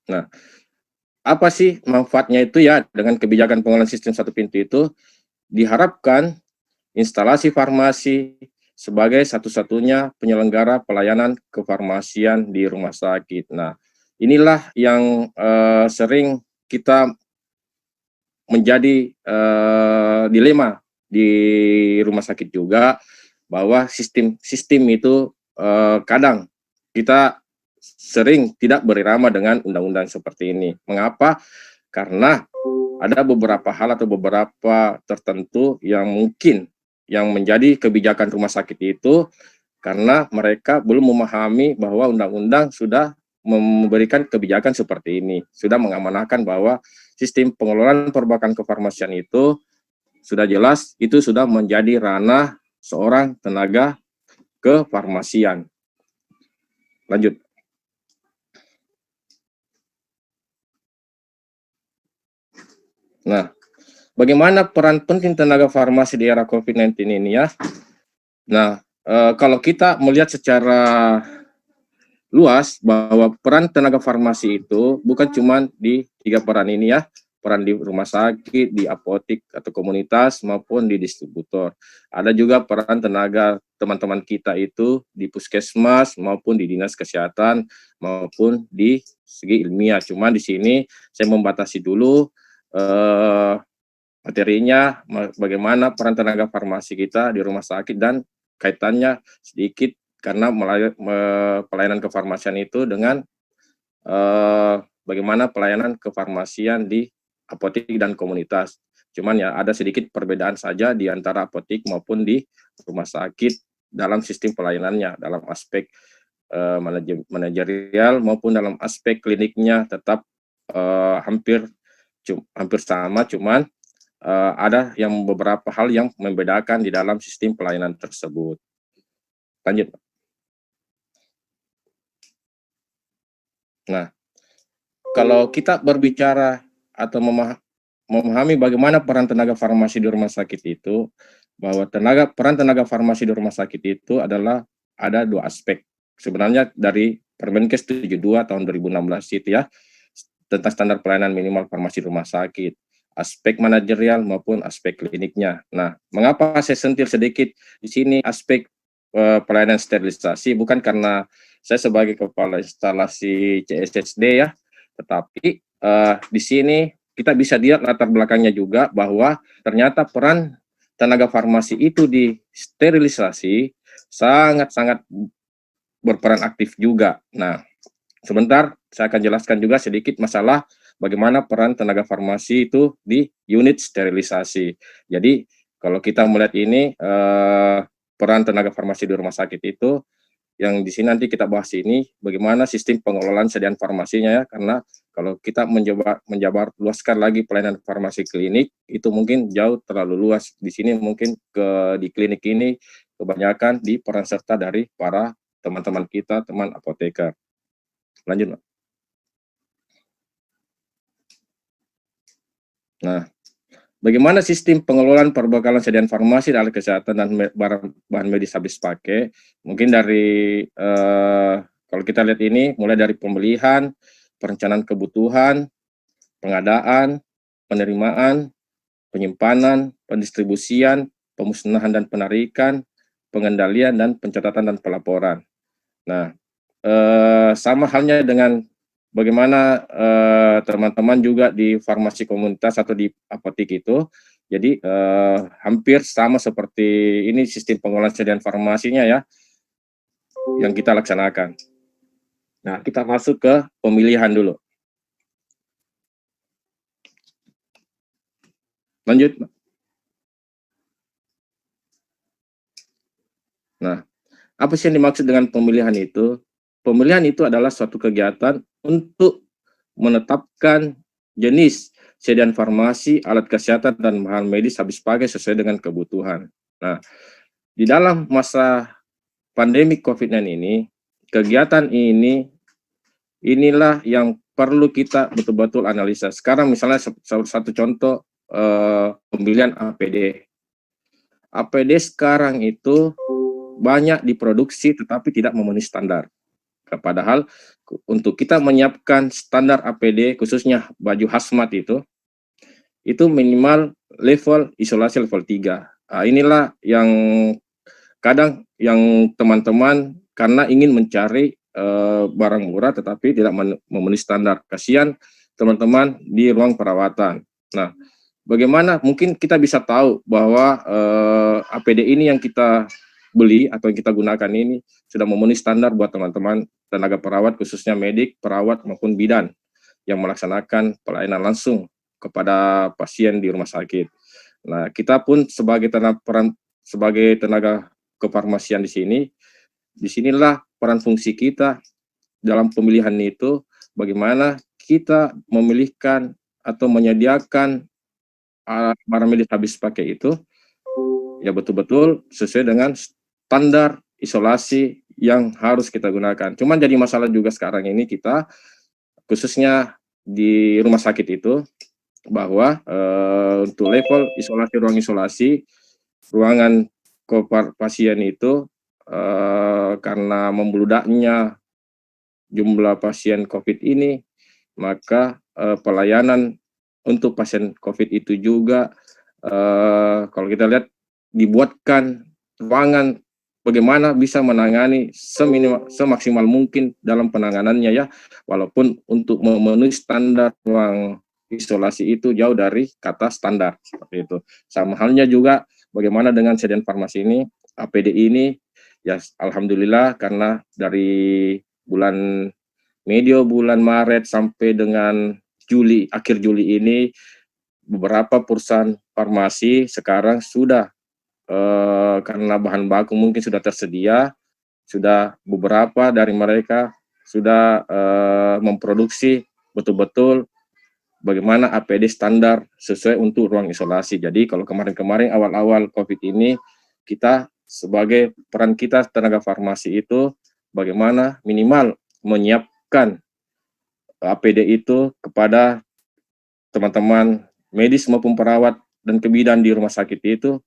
Nah, apa sih manfaatnya itu ya dengan kebijakan pengelolaan sistem satu pintu itu? Diharapkan instalasi farmasi sebagai satu-satunya penyelenggara pelayanan kefarmasian di rumah sakit. Nah, inilah yang sering kita menjadi dilema di rumah sakit juga, bahwa sistem itu kadang kita sering tidak berirama dengan undang-undang seperti ini. Mengapa? Karena ada beberapa hal atau beberapa tertentu yang mungkin yang menjadi kebijakan rumah sakit itu karena mereka belum memahami bahwa undang-undang sudah memberikan kebijakan seperti ini, sudah mengamanahkan bahwa sistem pengelolaan perbankan kefarmasian itu sudah jelas itu sudah menjadi ranah seorang tenaga kefarmasian. Lanjut. Nah, bagaimana peran penting tenaga farmasi di era COVID-19 ini ya? Nah, kalau kita melihat secara luas bahwa peran tenaga farmasi itu bukan cuma di 3 peran ini ya, peran di rumah sakit, di apotik atau komunitas maupun di distributor. Ada juga peran tenaga teman-teman kita itu di puskesmas maupun di dinas kesehatan maupun di segi ilmiah. Cuma di sini saya membatasi dulu materinya bagaimana peran tenaga farmasi kita di rumah sakit dan kaitannya sedikit karena pelayanan kefarmasian itu dengan bagaimana pelayanan kefarmasian di apotik dan komunitas. Cuman ya ada sedikit perbedaan saja di antara apotik maupun di rumah sakit dalam sistem pelayanannya, dalam aspek manajerial maupun dalam aspek kliniknya tetap hampir sama, cuman ada yang beberapa hal yang membedakan di dalam sistem pelayanan tersebut. Lanjut. Nah, kalau kita berbicara atau memahami bagaimana peran tenaga farmasi di rumah sakit itu, bahwa peran tenaga farmasi di rumah sakit itu adalah ada 2 aspek. Sebenarnya dari Permenkes 72 tahun 2016 itu ya, tentang standar pelayanan minimal farmasi rumah sakit, aspek manajerial maupun aspek kliniknya. Nah, mengapa saya sentil sedikit di sini aspek pelayanan sterilisasi, bukan karena saya sebagai kepala instalasi CSSD ya, tetapi di sini kita bisa lihat latar belakangnya juga bahwa ternyata peran tenaga farmasi itu di sterilisasi sangat-sangat berperan aktif juga. Nah, sebentar saya akan jelaskan juga sedikit masalah bagaimana peran tenaga farmasi itu di unit sterilisasi. Jadi kalau kita melihat ini peran tenaga farmasi di rumah sakit itu yang di sini nanti kita bahas ini bagaimana sistem pengelolaan sediaan farmasinya ya, karena kalau kita menjabar luaskan lagi pelayanan farmasi klinik itu mungkin jauh terlalu luas. Di sini mungkin di klinik ini kebanyakan di peran serta dari para teman-teman kita, teman apoteker. Lanjut, Pak. Nah, bagaimana sistem pengelolaan perbekalan sediaan farmasi dan alat kesehatan dan bahan medis habis pakai? Mungkin dari kalau kita lihat ini mulai dari pembelian, perencanaan kebutuhan, pengadaan, penerimaan, penyimpanan, pendistribusian, pemusnahan dan penarikan, pengendalian dan pencatatan dan pelaporan. Nah, sama halnya dengan bagaimana teman-teman juga di farmasi komunitas atau di apotik itu, jadi hampir sama seperti ini sistem pengelolaan sediaan farmasinya ya, yang kita laksanakan. Nah, kita masuk ke pemilihan dulu. Lanjut. Nah, apa sih yang dimaksud dengan pemilihan itu? Pemilihan itu adalah suatu kegiatan untuk menetapkan jenis sediaan farmasi, alat kesehatan, dan bahan medis habis pakai sesuai dengan kebutuhan. Nah, di dalam masa pandemi COVID-19 ini, kegiatan inilah yang perlu kita betul-betul analisa. Sekarang misalnya satu contoh pembelian APD. APD sekarang itu banyak diproduksi tetapi tidak memenuhi standar. Padahal untuk kita menyiapkan standar APD khususnya baju hazmat itu minimal level isolasi level 3. Inilah yang kadang yang teman-teman karena ingin mencari barang murah tetapi tidak memenuhi standar. Kasihan teman-teman di ruang perawatan. Nah, bagaimana mungkin kita bisa tahu bahwa APD ini yang kita beli atau yang kita gunakan ini sudah memenuhi standar buat teman-teman tenaga perawat khususnya medik, perawat maupun bidan yang melaksanakan pelayanan langsung kepada pasien di rumah sakit. Nah, kita pun sebagai tenaga kefarmasian di sini, disinilah peran fungsi kita dalam pemilihan itu, bagaimana kita memilihkan atau menyediakan barang medis habis pakai itu ya betul-betul sesuai dengan standar isolasi yang harus kita gunakan. Cuman jadi masalah juga sekarang ini kita khususnya di rumah sakit itu bahwa untuk level isolasi ruangan pasien itu karena membeludaknya jumlah pasien COVID ini, maka pelayanan untuk pasien COVID itu juga kalau kita lihat dibuatkan ruangan bagaimana bisa menangani semaksimal mungkin dalam penanganannya ya, walaupun untuk memenuhi standar ruang isolasi itu jauh dari kata standar seperti itu. Sama halnya juga bagaimana dengan Sedan Farmasi ini, APD ini ya alhamdulillah karena dari bulan Maret sampai dengan akhir Juli ini beberapa perusahaan farmasi sekarang sudah karena bahan baku mungkin sudah tersedia, sudah beberapa dari mereka sudah memproduksi betul-betul bagaimana APD standar sesuai untuk ruang isolasi. Jadi kalau kemarin-kemarin awal-awal COVID ini, kita sebagai peran kita tenaga farmasi itu bagaimana minimal menyiapkan APD itu kepada teman-teman medis maupun perawat dan kebidan di rumah sakit itu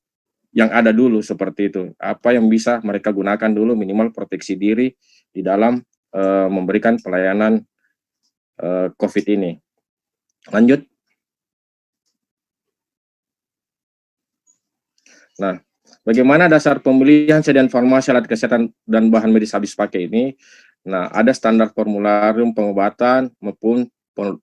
yang ada dulu seperti itu. Apa yang bisa mereka gunakan dulu minimal proteksi diri di dalam memberikan pelayanan COVID ini. Lanjut. Nah, bagaimana dasar pembelian sediaan farmasi alat kesehatan dan bahan medis habis pakai ini? Nah, ada standar formularium pengobatan maupun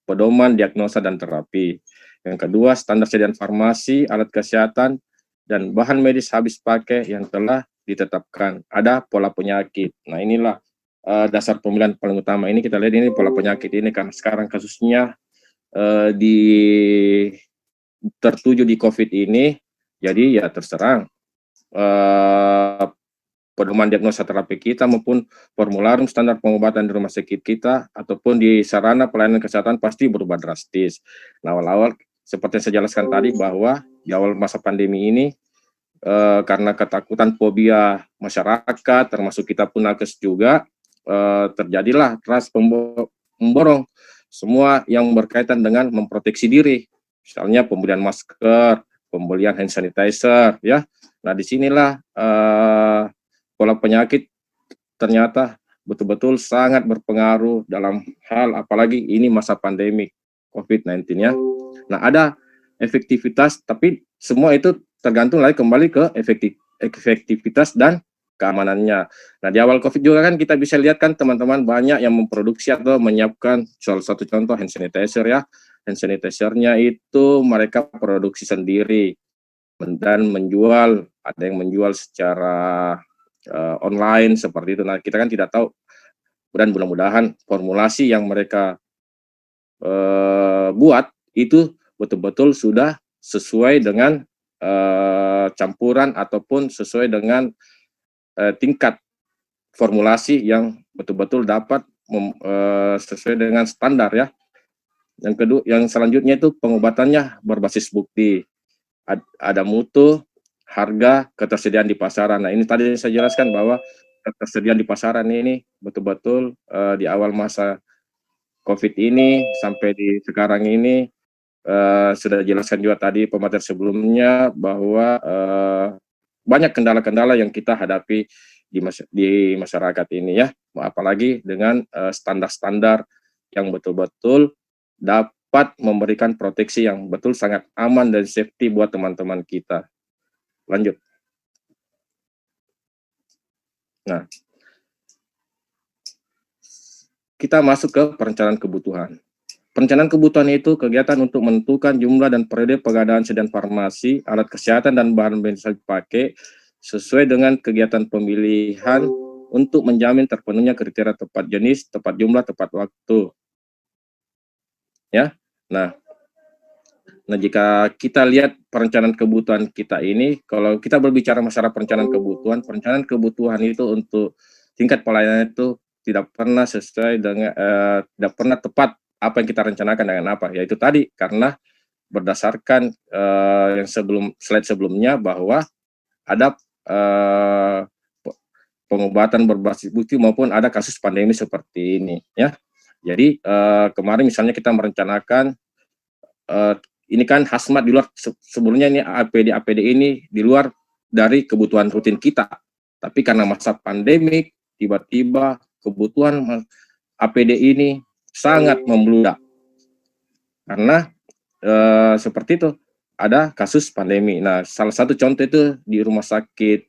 pedoman diagnosa dan terapi. Yang kedua, standar sediaan farmasi, alat kesehatan, dan bahan medis habis pakai yang telah ditetapkan. Ada pola penyakit. Nah, inilah dasar pemilihan paling utama. Ini kita lihat ini pola penyakit ini karena sekarang kasusnya tertuju di COVID ini, jadi ya terserang pedoman diagnosa terapi kita maupun formularium standar pengobatan di rumah sakit kita ataupun di sarana pelayanan kesehatan pasti berubah drastis. Nah, awal-awal seperti yang saya jelaskan tadi bahwa di awal masa pandemi ini karena ketakutan fobia masyarakat termasuk kita pun nakes juga terjadilah ras memborong semua yang berkaitan dengan memproteksi diri, misalnya pembelian masker, pembelian hand sanitizer, ya. Nah, disinilah pola penyakit ternyata betul-betul sangat berpengaruh dalam hal apalagi ini masa pandemi COVID-19 ya. Nah, ada efektivitas, tapi semua itu tergantung lagi kembali ke efektivitas dan keamanannya. Nah, di awal COVID juga kan kita bisa lihat kan teman-teman banyak yang memproduksi atau menyiapkan salah satu contoh hand sanitizer ya. Hand sanitizer-nya itu mereka produksi sendiri dan menjual, ada yang menjual secara online seperti itu. Nah, kita kan tidak tahu dan mudah-mudahan formulasi yang mereka buat itu betul-betul sudah sesuai dengan campuran ataupun sesuai dengan tingkat formulasi yang betul-betul dapat sesuai dengan standar ya. Yang kedua, yang selanjutnya itu pengobatannya berbasis bukti. Ada mutu, harga, ketersediaan di pasaran. Nah, ini tadi saya jelaskan bahwa ketersediaan di pasaran ini betul-betul di awal masa COVID ini sampai di sekarang ini sudah dijelaskan juga tadi pemateri sebelumnya bahwa banyak kendala-kendala yang kita hadapi di masyarakat ini ya, apalagi dengan standar-standar yang betul-betul dapat memberikan proteksi yang betul sangat aman dan safety buat teman-teman kita. Lanjut. Nah, kita masuk ke perencanaan kebutuhan. Perencanaan kebutuhan itu kegiatan untuk menentukan jumlah dan periode pengadaan sedan farmasi, alat kesehatan, dan bahan medis dipakai sesuai dengan kegiatan pemilihan untuk menjamin terpenuhnya kriteria tepat jenis, tepat jumlah, tepat waktu. Ya, nah jika kita lihat perencanaan kebutuhan kita ini, kalau kita berbicara masalah perencanaan kebutuhan itu untuk tingkat pelayanan itu tidak pernah sesuai dengan tidak pernah tepat apa yang kita rencanakan dengan apa, yaitu tadi karena berdasarkan yang slide sebelumnya bahwa ada pengobatan berbasis bukti maupun ada kasus pandemi seperti ini ya. Jadi kemarin misalnya kita merencanakan ini kan hazmat di luar, sebelumnya ini APD ini di luar dari kebutuhan rutin kita, tapi karena masa pandemik tiba-tiba kebutuhan APD ini sangat membludak karena seperti itu ada kasus pandemi. Nah, salah satu contoh itu di rumah sakit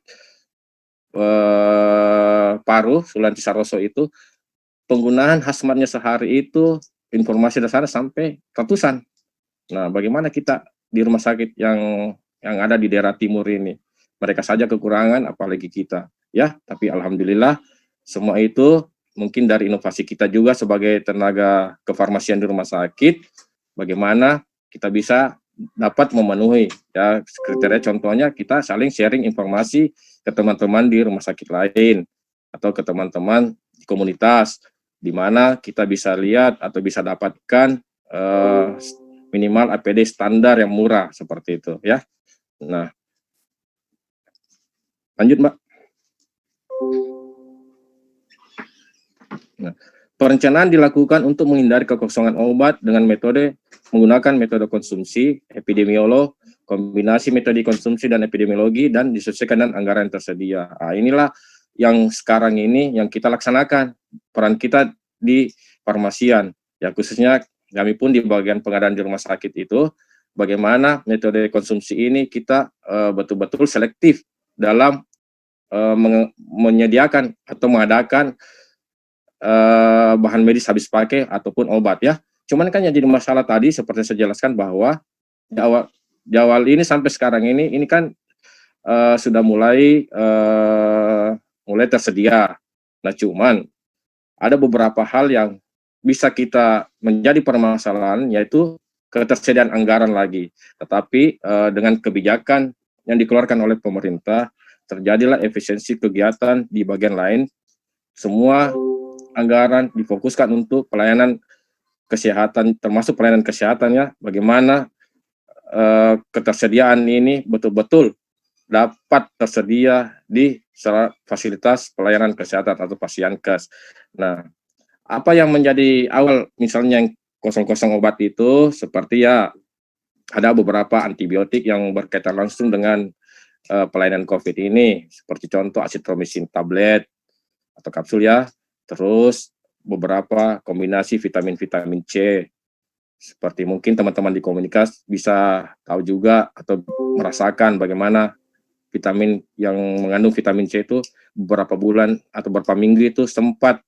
Paru Sulianti Saroso itu penggunaan hazmatnya sehari itu informasi dasarnya sampai ratusan. Nah, bagaimana kita di rumah sakit yang ada di daerah timur ini? Mereka saja kekurangan, apalagi kita. Ya, tapi alhamdulillah semua itu mungkin dari inovasi kita juga sebagai tenaga kefarmasian di rumah sakit. Bagaimana kita bisa dapat memenuhi ya kriteria, contohnya kita saling sharing informasi ke teman-teman di rumah sakit lain atau ke teman-teman di komunitas, di mana kita bisa lihat atau bisa dapatkan minimal APD standar yang murah seperti itu ya. Nah, lanjut Mbak. Nah, perencanaan dilakukan untuk menghindari kekosongan obat dengan menggunakan metode konsumsi, epidemiolog, kombinasi metode konsumsi dan epidemiologi, dan disesuaikan dengan anggaran yang tersedia. Nah, inilah yang sekarang ini yang kita laksanakan, peran kita di farmasian ya, khususnya kami pun di bagian pengadaan di rumah sakit itu, bagaimana metode konsumsi ini kita betul-betul selektif dalam menyediakan atau mengadakan bahan medis habis pakai ataupun obat ya. Cuman kan yang jadi masalah tadi seperti saya jelaskan bahwa di awal ini sampai sekarang ini kan sudah mulai tersedia. Nah, cuman ada beberapa hal yang bisa kita menjadi permasalahan, yaitu ketersediaan anggaran lagi. Tetapi dengan kebijakan yang dikeluarkan oleh pemerintah, terjadilah efisiensi kegiatan di bagian lain. Semua anggaran difokuskan untuk pelayanan kesehatan, termasuk pelayanan kesehatan ya. Bagaimana ketersediaan ini betul-betul dapat tersedia di fasilitas pelayanan kesehatan atau Pasienkes. Nah, apa yang menjadi awal misalnya yang kosong-kosong obat itu seperti ya ada beberapa antibiotik yang berkaitan langsung dengan pelayanan COVID ini, seperti contoh azitromisin tablet atau kapsul ya, terus beberapa kombinasi vitamin-vitamin C, seperti mungkin teman-teman di komunitas bisa tahu juga atau merasakan bagaimana vitamin yang mengandung vitamin C itu beberapa bulan atau beberapa minggu itu sempat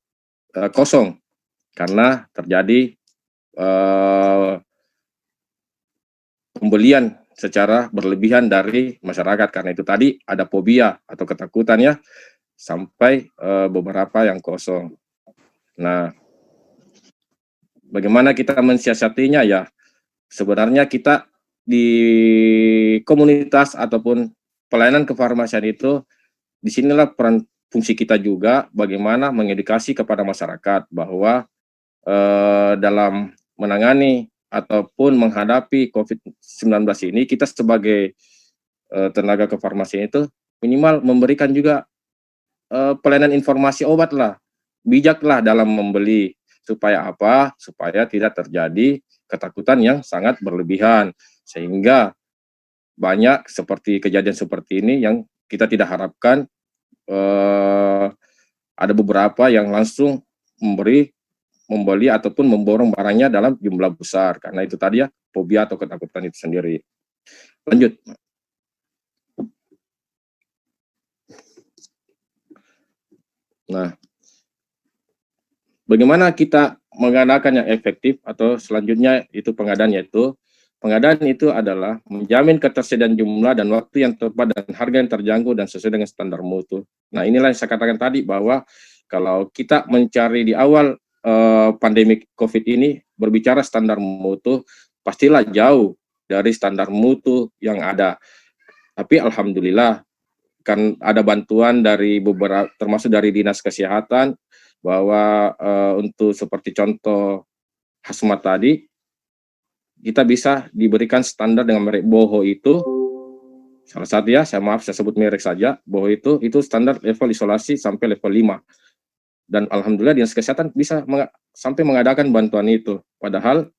kosong karena terjadi pembelian secara berlebihan dari masyarakat. Karena itu tadi ada fobia atau ketakutan ya, sampai beberapa yang kosong. Nah, bagaimana kita mensiasatinya ya? Sebenarnya kita di komunitas ataupun pelayanan kefarmasian itu, disinilah peran fungsi kita juga bagaimana mengedukasi kepada masyarakat bahwa dalam menangani ataupun menghadapi COVID-19 ini, kita sebagai tenaga kefarmasian itu minimal memberikan juga pelayanan informasi obat lah, bijaklah dalam membeli, supaya apa? Supaya tidak terjadi ketakutan yang sangat berlebihan, sehingga banyak seperti kejadian seperti ini yang kita tidak harapkan ada beberapa yang langsung membeli ataupun memborong barangnya dalam jumlah besar, karena itu tadi ya, fobia atau ketakutan itu sendiri. Lanjut. Nah, bagaimana kita mengadakan yang efektif atau selanjutnya itu pengadaan, yaitu pengadaan itu adalah menjamin ketersediaan jumlah dan waktu yang tepat dan harga yang terjangkau dan sesuai dengan standar mutu. Nah, inilah yang saya katakan tadi bahwa kalau kita mencari di awal pandemi COVID ini berbicara standar mutu, pastilah jauh dari standar mutu yang ada. Tapi alhamdulillah kan ada bantuan dari beberapa, termasuk dari Dinas Kesehatan, bahwa untuk seperti contoh hazmat tadi, kita bisa diberikan standar dengan merek Boho itu, salah satu ya, saya sebut merek saja, Boho itu standar level isolasi sampai level 5. Dan alhamdulillah Dinas Kesehatan bisa sampai mengadakan bantuan itu. Padahal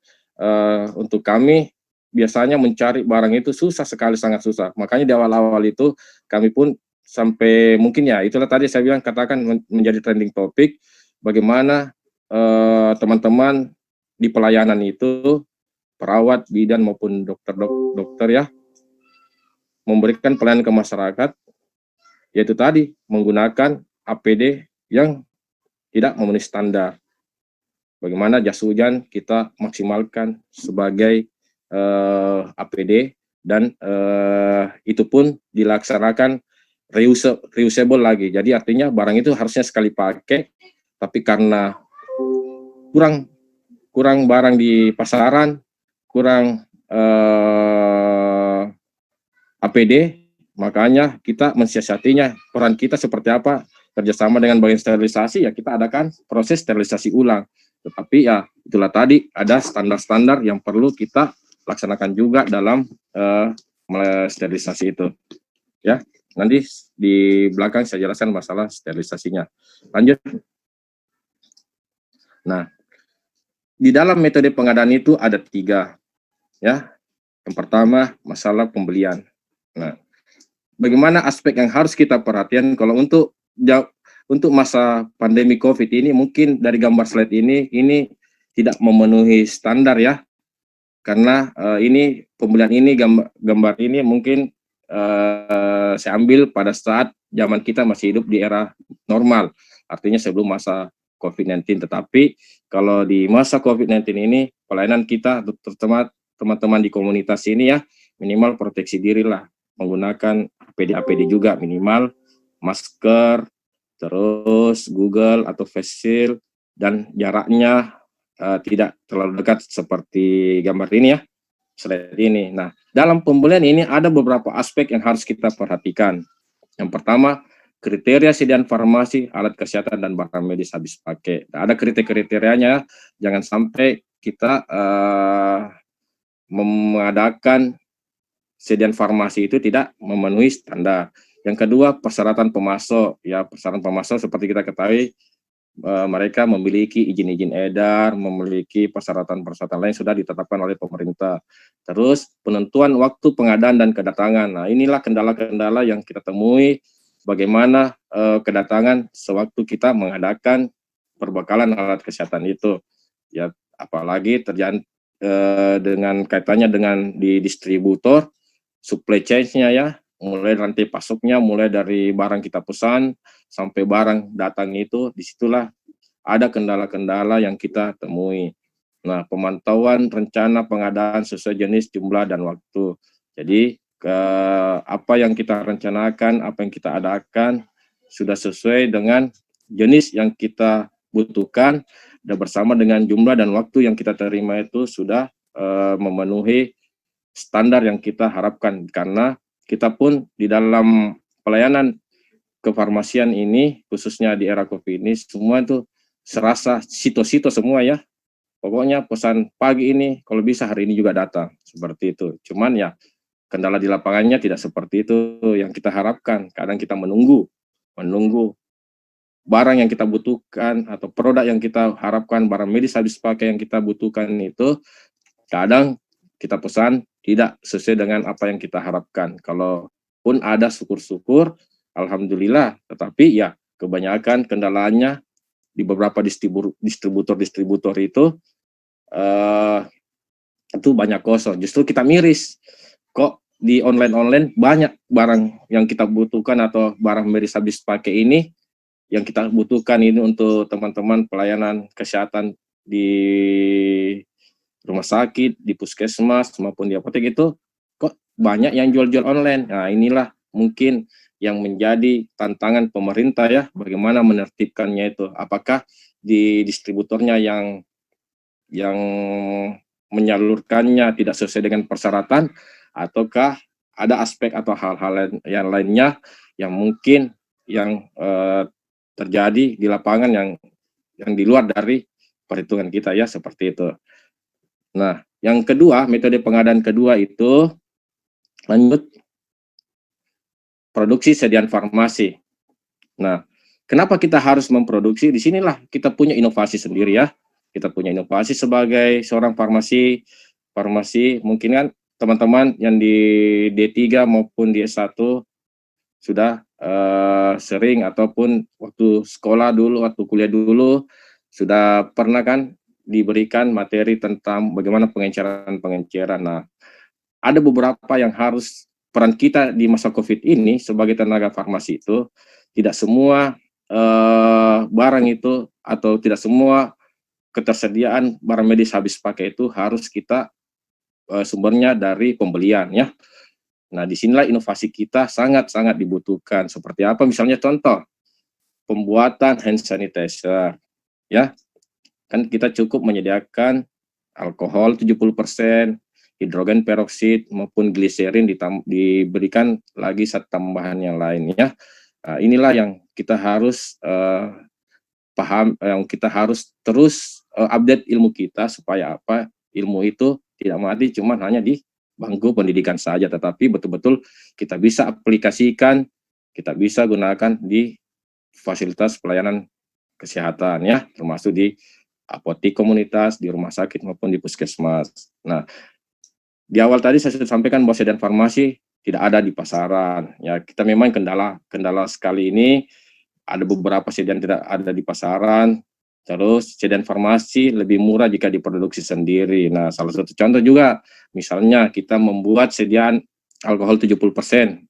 untuk kami biasanya mencari barang itu susah sekali, sangat susah. Makanya di awal-awal itu kami pun sampai mungkin ya, itulah tadi saya bilang katakan menjadi trending topik, bagaimana teman-teman di pelayanan itu, perawat, bidan maupun dokter ya, memberikan pelayanan ke masyarakat, yaitu tadi menggunakan APD yang tidak memenuhi standar. Bagaimana jas hujan kita maksimalkan sebagai APD, dan itu pun dilaksanakan reusable lagi. Jadi artinya barang itu harusnya sekali pakai, tapi karena kurang barang di pasaran, kurang APD, makanya kita mensiasatinya. Peran kita seperti apa? Kerjasama dengan bagian sterilisasi, ya kita adakan proses sterilisasi ulang. Tetapi ya itulah tadi, ada standar-standar yang perlu kita laksanakan juga dalam sterilisasi itu. Ya, nanti di belakang saya jelaskan masalah sterilisasinya. Lanjut. Nah, di dalam metode pengadaan itu ada 3, ya. Yang pertama masalah pembelian. Nah, bagaimana aspek yang harus kita perhatikan kalau untuk masa pandemi COVID ini, mungkin dari gambar slide ini tidak memenuhi standar ya, karena ini pembelian ini gambar ini mungkin saya ambil pada saat zaman kita masih hidup di era normal, artinya sebelum masa COVID-19. Tetapi kalau di masa COVID-19 ini, pelayanan kita terutama teman-teman di komunitas ini ya, minimal proteksi diri lah, menggunakan APD juga, minimal masker, terus Google atau face shield, dan jaraknya tidak terlalu dekat seperti gambar ini ya, slide ini. Nah, dalam pembelian ini ada beberapa aspek yang harus kita perhatikan. Yang pertama, kriteria sediaan farmasi, alat kesehatan, dan barang medis habis pakai. Nah, ada kriterianya, jangan sampai kita mengadakan sediaan farmasi itu tidak memenuhi standar. Yang kedua, persyaratan pemasok. Ya, persyaratan pemasok seperti kita ketahui, mereka memiliki izin-izin edar, memiliki persyaratan-persyaratan lain sudah ditetapkan oleh pemerintah. Terus penentuan waktu pengadaan dan kedatangan. Nah, inilah kendala-kendala yang kita temui, bagaimana kedatangan sewaktu kita mengadakan perbekalan alat kesehatan itu. Ya, apalagi terjadi dengan kaitannya dengan di distributor, supply chain-nya ya, mulai rantai pasoknya, mulai dari barang kita pesan sampai barang datang itu, disitulah ada kendala-kendala yang kita temui. Nah, pemantauan rencana pengadaan sesuai jenis, jumlah, dan waktu. Jadi, apa yang kita rencanakan, apa yang kita adakan, sudah sesuai dengan jenis yang kita butuhkan, dan bersama dengan jumlah dan waktu yang kita terima itu sudah memenuhi standar yang kita harapkan. Karena kita pun di dalam pelayanan kefarmasian ini, khususnya di era COVID ini, semua itu serasa sito-sito semua ya. Pokoknya pesan pagi ini, kalau bisa hari ini juga datang, seperti itu. Cuman ya, kendala di lapangannya tidak seperti itu yang kita harapkan. Kadang kita menunggu barang yang kita butuhkan, atau produk yang kita harapkan, barang medis habis pakai yang kita butuhkan itu, kadang kita pesan tidak sesuai dengan apa yang kita harapkan. Kalaupun ada, syukur-syukur alhamdulillah. Tetapi ya kebanyakan kendalanya di beberapa distributor itu banyak kosong. Justru kita miris, kok di online banyak barang yang kita butuhkan atau barang medis habis pakai ini yang kita butuhkan ini untuk teman-teman pelayanan kesehatan di rumah sakit, di puskesmas maupun di apotek itu kok banyak yang jual-jual online. Nah, inilah mungkin yang menjadi tantangan pemerintah ya, bagaimana menertibkannya itu. Apakah di distributornya yang menyalurkannya tidak sesuai dengan persyaratan, ataukah ada aspek atau hal-hal yang lainnya yang mungkin yang terjadi di lapangan yang di luar dari perhitungan kita ya, seperti itu. Nah, yang kedua, metode pengadaan kedua itu lanjut produksi sediaan farmasi. Nah, kenapa kita harus memproduksi? Di sinilah kita punya inovasi sendiri ya. Kita punya inovasi sebagai seorang farmasi mungkin kan teman-teman yang di D3 maupun di S1 sudah sering ataupun waktu sekolah dulu, waktu kuliah dulu sudah pernah kan diberikan materi tentang bagaimana pengenceran. Nah, ada beberapa yang harus peran kita di masa COVID ini sebagai tenaga farmasi itu tidak semua barang itu atau tidak semua ketersediaan barang medis habis pakai itu harus kita sumbernya dari pembelian ya. Nah, disinilah inovasi kita sangat-sangat dibutuhkan. Seperti apa? Misalnya contoh, pembuatan hand sanitizer ya. Kan kita cukup menyediakan alkohol 70%, hidrogen peroksida maupun gliserin diberikan lagi satu tambahan yang lain ya. Nah, inilah yang kita harus paham, yang kita harus terus update ilmu kita supaya apa? Ilmu itu tidak mati cuma hanya di bangku pendidikan saja, tetapi betul-betul kita bisa aplikasikan, kita bisa gunakan di fasilitas pelayanan kesehatan ya, termasuk di apotek komunitas, di rumah sakit maupun di puskesmas. Nah, di awal tadi saya sudah sampaikan bahwa sediaan farmasi tidak ada di pasaran. Ya, kita memang kendala sekali ini, ada beberapa sediaan tidak ada di pasaran. Terus sediaan farmasi lebih murah jika diproduksi sendiri. Nah, salah satu contoh juga, misalnya kita membuat sediaan alkohol 70%,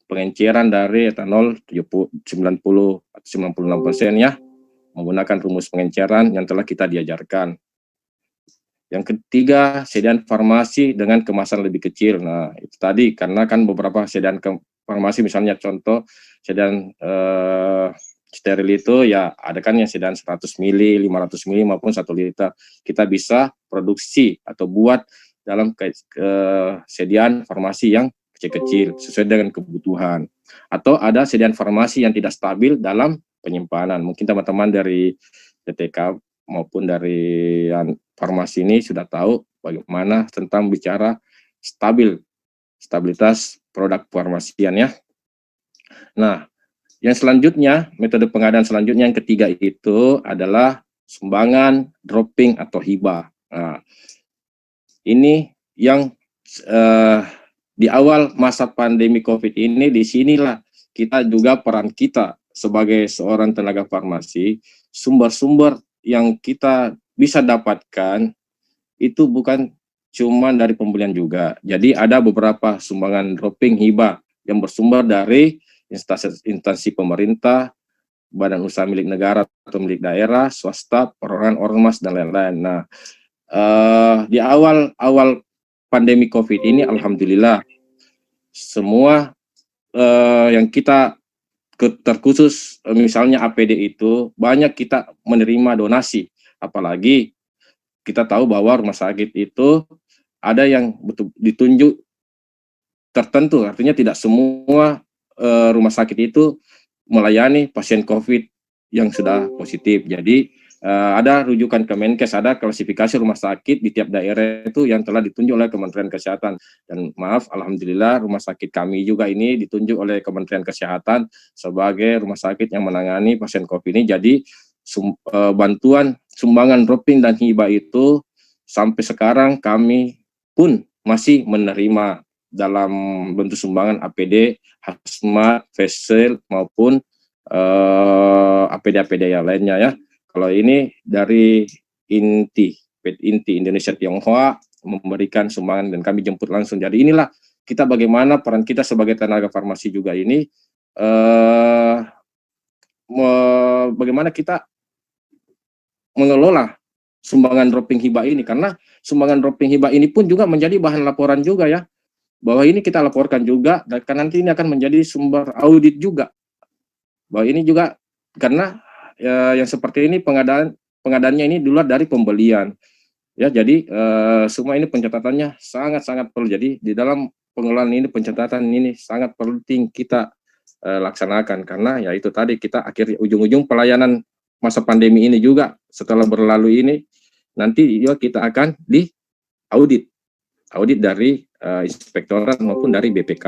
pengenceran dari etanol 90 atau 96% ya, menggunakan rumus pengenceran yang telah kita diajarkan. Yang ketiga, sediaan farmasi dengan kemasan lebih kecil. Nah, itu tadi karena kan beberapa sediaan farmasi, misalnya contoh sediaan steril itu ya ada kan yang sediaan 100 ml, 500 ml maupun 1 liter. Kita bisa produksi atau buat dalam sediaan farmasi yang kecil-kecil sesuai dengan kebutuhan. Atau ada sediaan farmasi yang tidak stabil dalam penyimpanan. Mungkin teman-teman dari PTK maupun dari farmasi ini sudah tahu bagaimana tentang bicara stabilitas produk farmasian ya. Nah, yang selanjutnya, metode pengadaan selanjutnya yang ketiga itu adalah sumbangan, dropping atau hibah. Nah, ini yang di awal masa pandemi COVID ini, disinilah kita juga peran kita sebagai seorang tenaga farmasi, sumber-sumber yang kita bisa dapatkan itu bukan cuma dari pembelian juga. Jadi ada beberapa sumbangan dropping hibah yang bersumber dari instansi pemerintah, badan usaha milik negara atau milik daerah, swasta, perorangan ormas dan lain-lain. Nah, di awal pandemi COVID ini, alhamdulillah semua yang kita terkhusus misalnya APD itu banyak kita menerima donasi, apalagi kita tahu bahwa rumah sakit itu ada yang betul ditunjuk tertentu, artinya tidak semua rumah sakit itu melayani pasien COVID yang sudah positif. Jadi ada rujukan Kemenkes, ada klasifikasi rumah sakit di tiap daerah itu yang telah ditunjuk oleh Kementerian Kesehatan. Dan maaf, alhamdulillah rumah sakit kami juga ini ditunjuk oleh Kementerian Kesehatan sebagai rumah sakit yang menangani pasien COVID ini. Jadi bantuan sumbangan dropping dan hibah itu sampai sekarang kami pun masih menerima. dalam bentuk sumbangan APD, hazmat, face shield maupun APD-APD yang lainnya ya. Kalau ini dari Inti Indonesia Tionghoa memberikan sumbangan dan kami jemput langsung. Jadi inilah kita bagaimana peran kita sebagai tenaga farmasi juga ini, bagaimana kita mengelola sumbangan dropping hibah ini, karena sumbangan dropping hibah ini pun juga menjadi bahan laporan juga ya, bahwa ini kita laporkan juga dan nanti ini akan menjadi sumber audit juga, bahwa ini juga karena yang seperti ini pengadaannya ini di luar dari pembelian ya. Jadi semua ini pencatatannya sangat-sangat perlu. Jadi di dalam pengelolaan ini pencatatan ini sangat penting kita laksanakan, karena ya itu tadi kita akhirnya ujung-ujung pelayanan masa pandemi ini juga setelah berlalu ini nanti ya kita akan audit dari inspektorat maupun dari BPK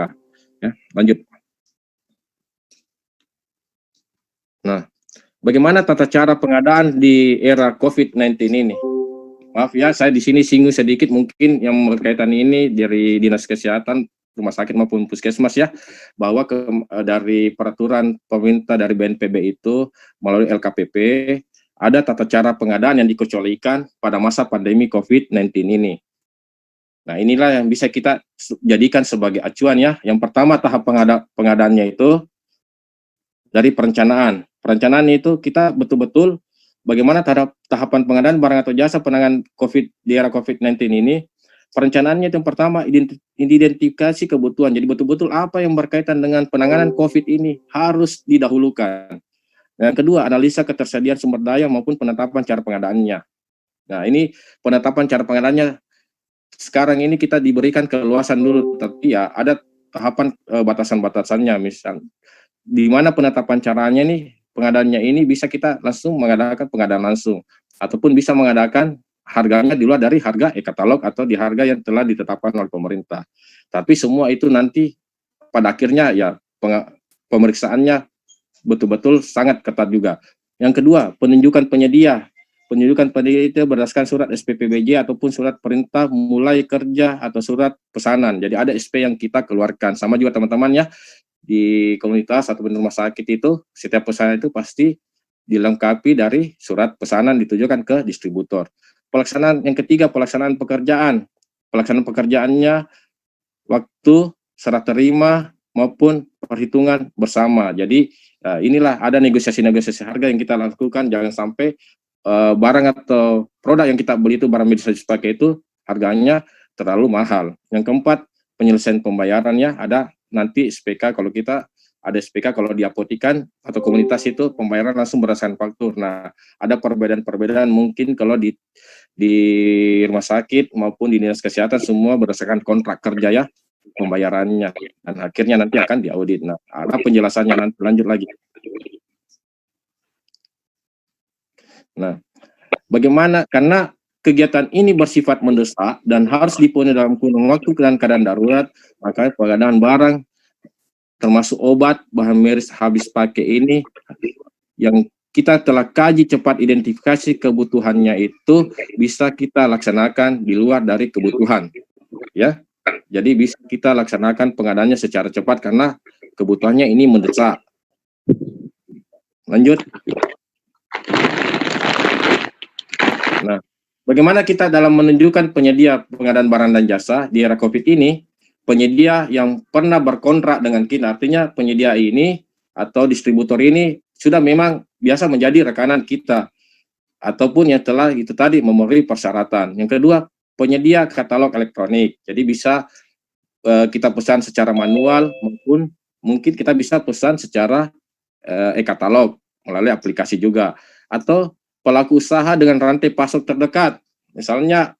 ya. Lanjut. Nah, bagaimana tata cara pengadaan di era COVID-19 ini? Maaf ya, saya di sini singgung sedikit mungkin yang berkaitan ini dari Dinas Kesehatan, rumah sakit maupun puskesmas ya, bahwa dari peraturan pemerintah dari BNPB itu melalui LKPP ada tata cara pengadaan yang dikecualikan pada masa pandemi COVID-19 ini. Nah, inilah yang bisa kita jadikan sebagai acuan ya. Yang pertama tahap pengadaannya itu dari perencanaan. Perencanaan itu kita betul-betul bagaimana tahapan pengadaan barang atau jasa penanganan COVID di era COVID-19 ini. Perencanaannya itu yang pertama identifikasi kebutuhan. Jadi betul-betul apa yang berkaitan dengan penanganan COVID ini harus didahulukan. Yang kedua, analisa ketersediaan sumber daya maupun penetapan cara pengadaannya. Nah, ini penetapan cara pengadaannya sekarang ini kita diberikan keluasan dulu, tapi ya ada tahapan batasan-batasannya. Misal di mana penetapan caranya nih, pengadaannya ini bisa kita langsung mengadakan pengadaan langsung, ataupun bisa mengadakan harganya di luar dari harga e-katalog atau di harga yang telah ditetapkan oleh pemerintah. Tapi semua itu nanti pada akhirnya ya pemeriksaannya betul-betul sangat ketat juga. Yang kedua, penunjukan penyedia. Penunjukan penyedia itu berdasarkan surat SPPBJ ataupun surat perintah mulai kerja atau surat pesanan. Jadi ada SP yang kita keluarkan. Sama juga teman-teman ya, di komunitas atau rumah sakit itu setiap pesanan itu pasti dilengkapi dari surat pesanan ditujukan ke distributor. Pelaksanaan yang ketiga, pelaksanaan pekerjaan. Pelaksanaan pekerjaannya waktu serah terima maupun perhitungan bersama. Jadi inilah ada negosiasi-negosiasi harga yang kita lakukan. Jangan sampai barang atau produk yang kita beli itu barang medis pakai itu harganya terlalu mahal. Yang keempat, penyelesaian pembayarannya ada nanti SPK. Kalau kita ada SPK, kalau di apotikan atau komunitas itu pembayaran langsung berdasarkan faktur. Nah, ada perbedaan-perbedaan mungkin kalau di rumah sakit maupun di dinas kesehatan semua berdasarkan kontrak kerja ya pembayarannya, dan akhirnya nanti akan diaudit. Nah, ada penjelasannya nanti lanjut lagi. Nah, bagaimana karena kegiatan ini bersifat mendesak dan harus dipenuhi dalam kurun waktu dan keadaan darurat, maka pengadaan barang termasuk obat, bahan medis habis pakai ini yang kita telah kaji cepat identifikasi kebutuhannya itu bisa kita laksanakan di luar dari kebutuhan ya. Jadi bisa kita laksanakan pengadaannya secara cepat karena kebutuhannya ini mendesak. Lanjut. Nah, bagaimana kita dalam menunjukkan penyedia pengadaan barang dan jasa di era COVID ini, penyedia yang pernah berkontrak dengan kita, artinya penyedia ini atau distributor ini sudah memang biasa menjadi rekanan kita, ataupun yang telah itu tadi memenuhi persyaratan. Yang kedua, penyedia katalog elektronik. Jadi bisa kita pesan secara manual maupun mungkin kita bisa pesan secara e-katalog melalui aplikasi juga. Atau pelaku usaha dengan rantai pasok terdekat, misalnya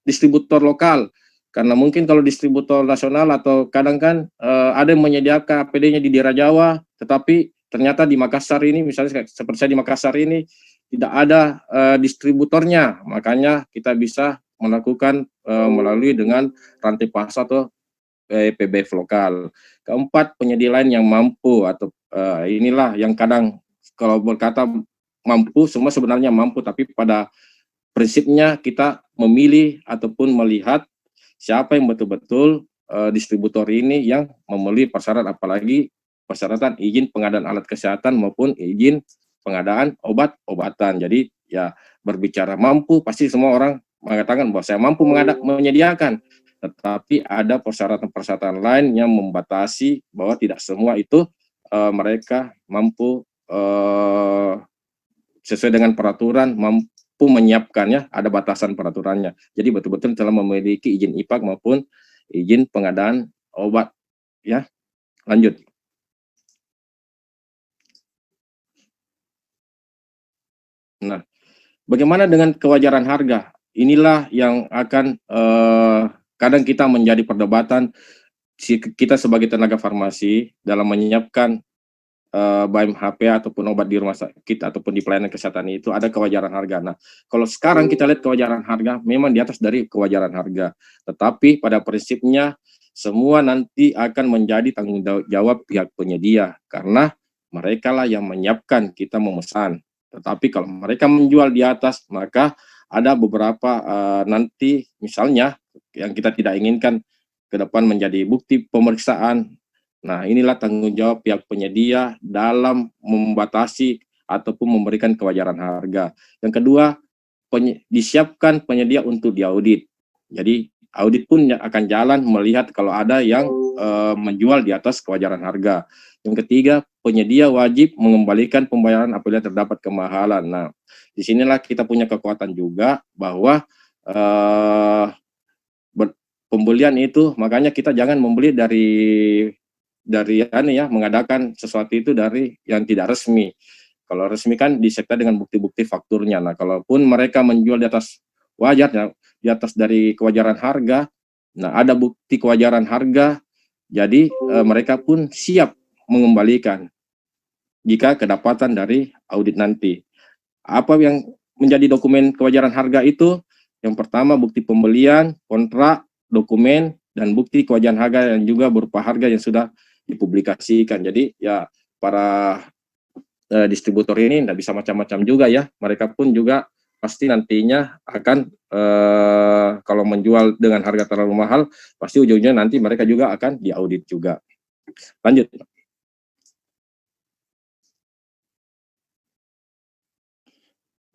distributor lokal, karena mungkin kalau distributor nasional atau kadang kan ada yang menyediakan APD-nya di daerah Jawa, tetapi ternyata di Makassar ini, misalnya seperti saya di Makassar ini, tidak ada distributornya, makanya kita bisa melakukan melalui dengan rantai pasok atau PBF lokal. Keempat, penyedia lain yang mampu atau inilah yang kadang kalau berkata mampu, semua sebenarnya mampu, tapi pada prinsipnya kita memilih ataupun melihat siapa yang betul-betul distributor ini yang memenuhi persyaratan, apalagi persyaratan izin pengadaan alat kesehatan maupun izin pengadaan obat-obatan. Jadi ya berbicara mampu, pasti semua orang mengatakan bahwa saya mampu menyediakan, tetapi ada persyaratan-persyaratan lain yang membatasi bahwa tidak semua itu mereka mampu sesuai dengan peraturan, mampu menyiapkannya, ada batasan peraturannya. Jadi betul-betul telah memiliki izin IPAK maupun izin pengadaan obat. Ya, lanjut. Nah, bagaimana dengan kewajaran harga? Inilah yang akan kadang kita menjadi perdebatan kita sebagai tenaga farmasi dalam menyiapkan baik HP ataupun obat di rumah sakit ataupun di pelayanan kesehatan itu ada kewajaran harga. Nah, kalau sekarang kita lihat kewajaran harga memang di atas dari kewajaran harga, tetapi pada prinsipnya semua nanti akan menjadi tanggung jawab pihak penyedia karena mereka lah yang menyiapkan, kita memesan. Tetapi kalau mereka menjual di atas, maka ada beberapa nanti misalnya yang kita tidak inginkan ke depan menjadi bukti pemeriksaan. Nah, inilah tanggung jawab pihak penyedia dalam membatasi ataupun memberikan kewajaran harga. Yang kedua, disiapkan penyedia untuk diaudit. Jadi, audit pun akan jalan melihat kalau ada yang menjual di atas kewajaran harga. Yang ketiga, penyedia wajib mengembalikan pembayaran apabila terdapat kemahalan. Nah, disinilah kita punya kekuatan juga bahwa pembelian itu, makanya kita jangan membeli dari mengadakan sesuatu itu dari yang tidak resmi. Kalau resmi kan disertai dengan bukti-bukti fakturnya. Nah, kalaupun mereka menjual di atas wajarnya, di atas dari kewajaran harga, nah ada bukti kewajaran harga, jadi mereka pun siap mengembalikan jika kedapatan dari audit nanti. Apa yang menjadi dokumen kewajaran harga itu? Yang pertama bukti pembelian, kontrak, dokumen, dan bukti kewajaran harga yang juga berupa harga yang sudah dipublikasikan. Jadi ya para distributor ini tidak bisa macam-macam juga ya. Mereka pun juga pasti nantinya akan kalau menjual dengan harga terlalu mahal, pasti ujungnya nanti mereka juga akan diaudit juga. Lanjut.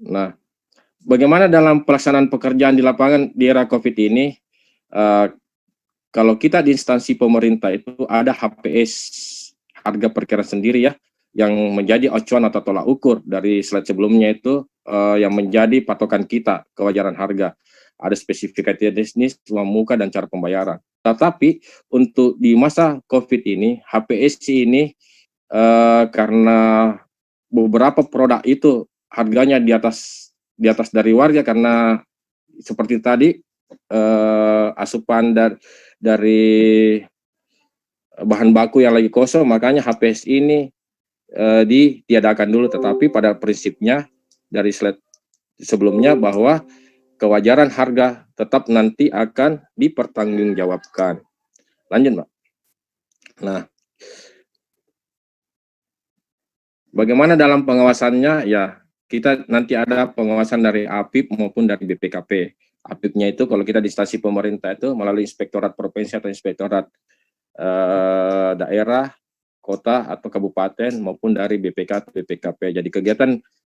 Nah, bagaimana dalam pelaksanaan pekerjaan di lapangan di era COVID ini? Kalau kita di instansi pemerintah itu ada HPS, harga perkiraan sendiri ya, yang menjadi acuan atau tolak ukur dari slide sebelumnya itu yang menjadi patokan kita kewajaran harga. Ada spesifikasi bisnis, muka dan cara pembayaran. Tetapi untuk di masa COVID ini, HPS ini karena beberapa produk itu harganya di atas dari warga karena seperti tadi asupan dari bahan baku yang lagi kosong, makanya HPS ini ditiadakan dulu. Tetapi pada prinsipnya dari slide sebelumnya bahwa kewajaran harga tetap nanti akan dipertanggungjawabkan. Lanjut, Mbak. Nah, bagaimana dalam pengawasannya? Ya, kita nanti ada pengawasan dari APIP maupun dari BPKP. APIP-nya itu kalau kita di instansi pemerintah itu melalui Inspektorat Provinsi atau Inspektorat daerah, kota atau kabupaten maupun dari BPK atau BPKP. Jadi kegiatan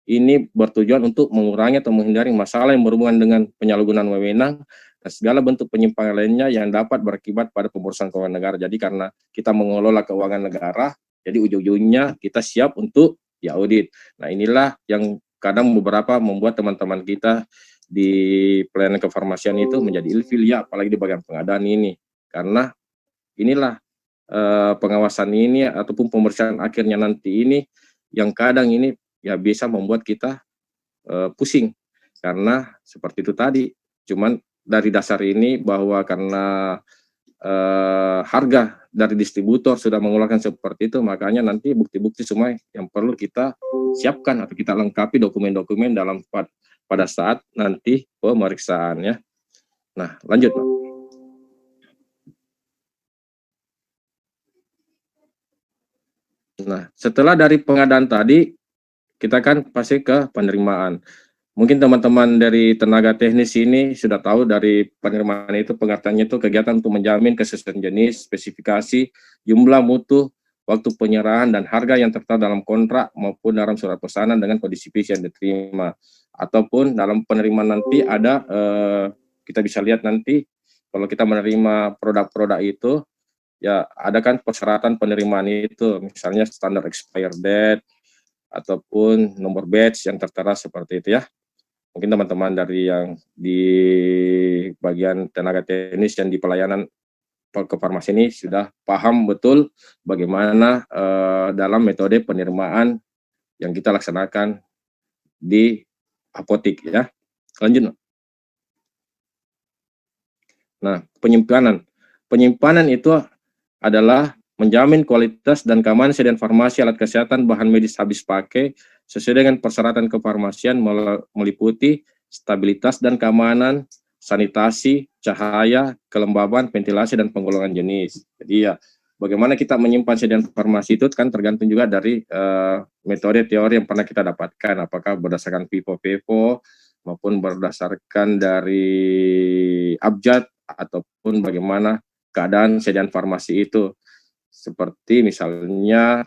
ini bertujuan untuk mengurangi atau menghindari masalah yang berhubungan dengan penyalahgunaan wewenang dan segala bentuk penyimpangan lainnya yang dapat berakibat pada pemborosan keuangan negara. Jadi karena kita mengelola keuangan negara, jadi ujung-ujungnya kita siap untuk diaudit. Nah, inilah yang kadang beberapa membuat teman-teman kita di pelayanan kefarmasian itu menjadi ilfil ya, apalagi di bagian pengadaan ini. Karena inilah pengawasan ini ataupun pemeriksaan akhirnya nanti ini yang kadang ini ya bisa membuat kita pusing karena seperti itu tadi. Cuman dari dasar ini bahwa karena harga dari distributor sudah mengeluarkan seperti itu, makanya nanti bukti-bukti semua yang perlu kita siapkan atau kita lengkapi dokumen-dokumen dalam pada saat nanti pemeriksaannya. Nah, lanjut, Pak. Nah, setelah dari pengadaan tadi, kita kan pasti ke penerimaan. Mungkin teman-teman dari tenaga teknis ini sudah tahu dari penerimaan itu, pengertiannya itu kegiatan untuk menjamin kesesuaian jenis, spesifikasi, jumlah mutu, waktu penyerahan, dan harga yang tertera dalam kontrak maupun dalam surat pesanan dengan kondisi fisik yang diterima. Ataupun dalam penerimaan nanti ada, kita bisa lihat nanti, kalau kita menerima produk-produk itu, ya ada kan persyaratan penerimaan itu, misalnya standar expire date, ataupun nomor batch yang tertera seperti itu ya. Mungkin teman-teman dari yang di bagian tenaga teknis yang di pelayanan ke farmasi ini sudah paham betul bagaimana dalam metode penerimaan yang kita laksanakan di apotik ya. Lanjut. Nah, penyimpanan. Penyimpanan itu adalah menjamin kualitas dan keamanan sediaan farmasi, alat kesehatan, bahan medis habis pakai sesuai dengan persyaratan kefarmasian meliputi stabilitas dan keamanan, sanitasi, cahaya, kelembaban, ventilasi, dan penggolongan jenis. Jadi ya, bagaimana kita menyimpan sediaan farmasi itu kan tergantung juga dari metode teori yang pernah kita dapatkan, apakah berdasarkan FIFO maupun berdasarkan dari abjad ataupun bagaimana keadaan sediaan farmasi itu, seperti misalnya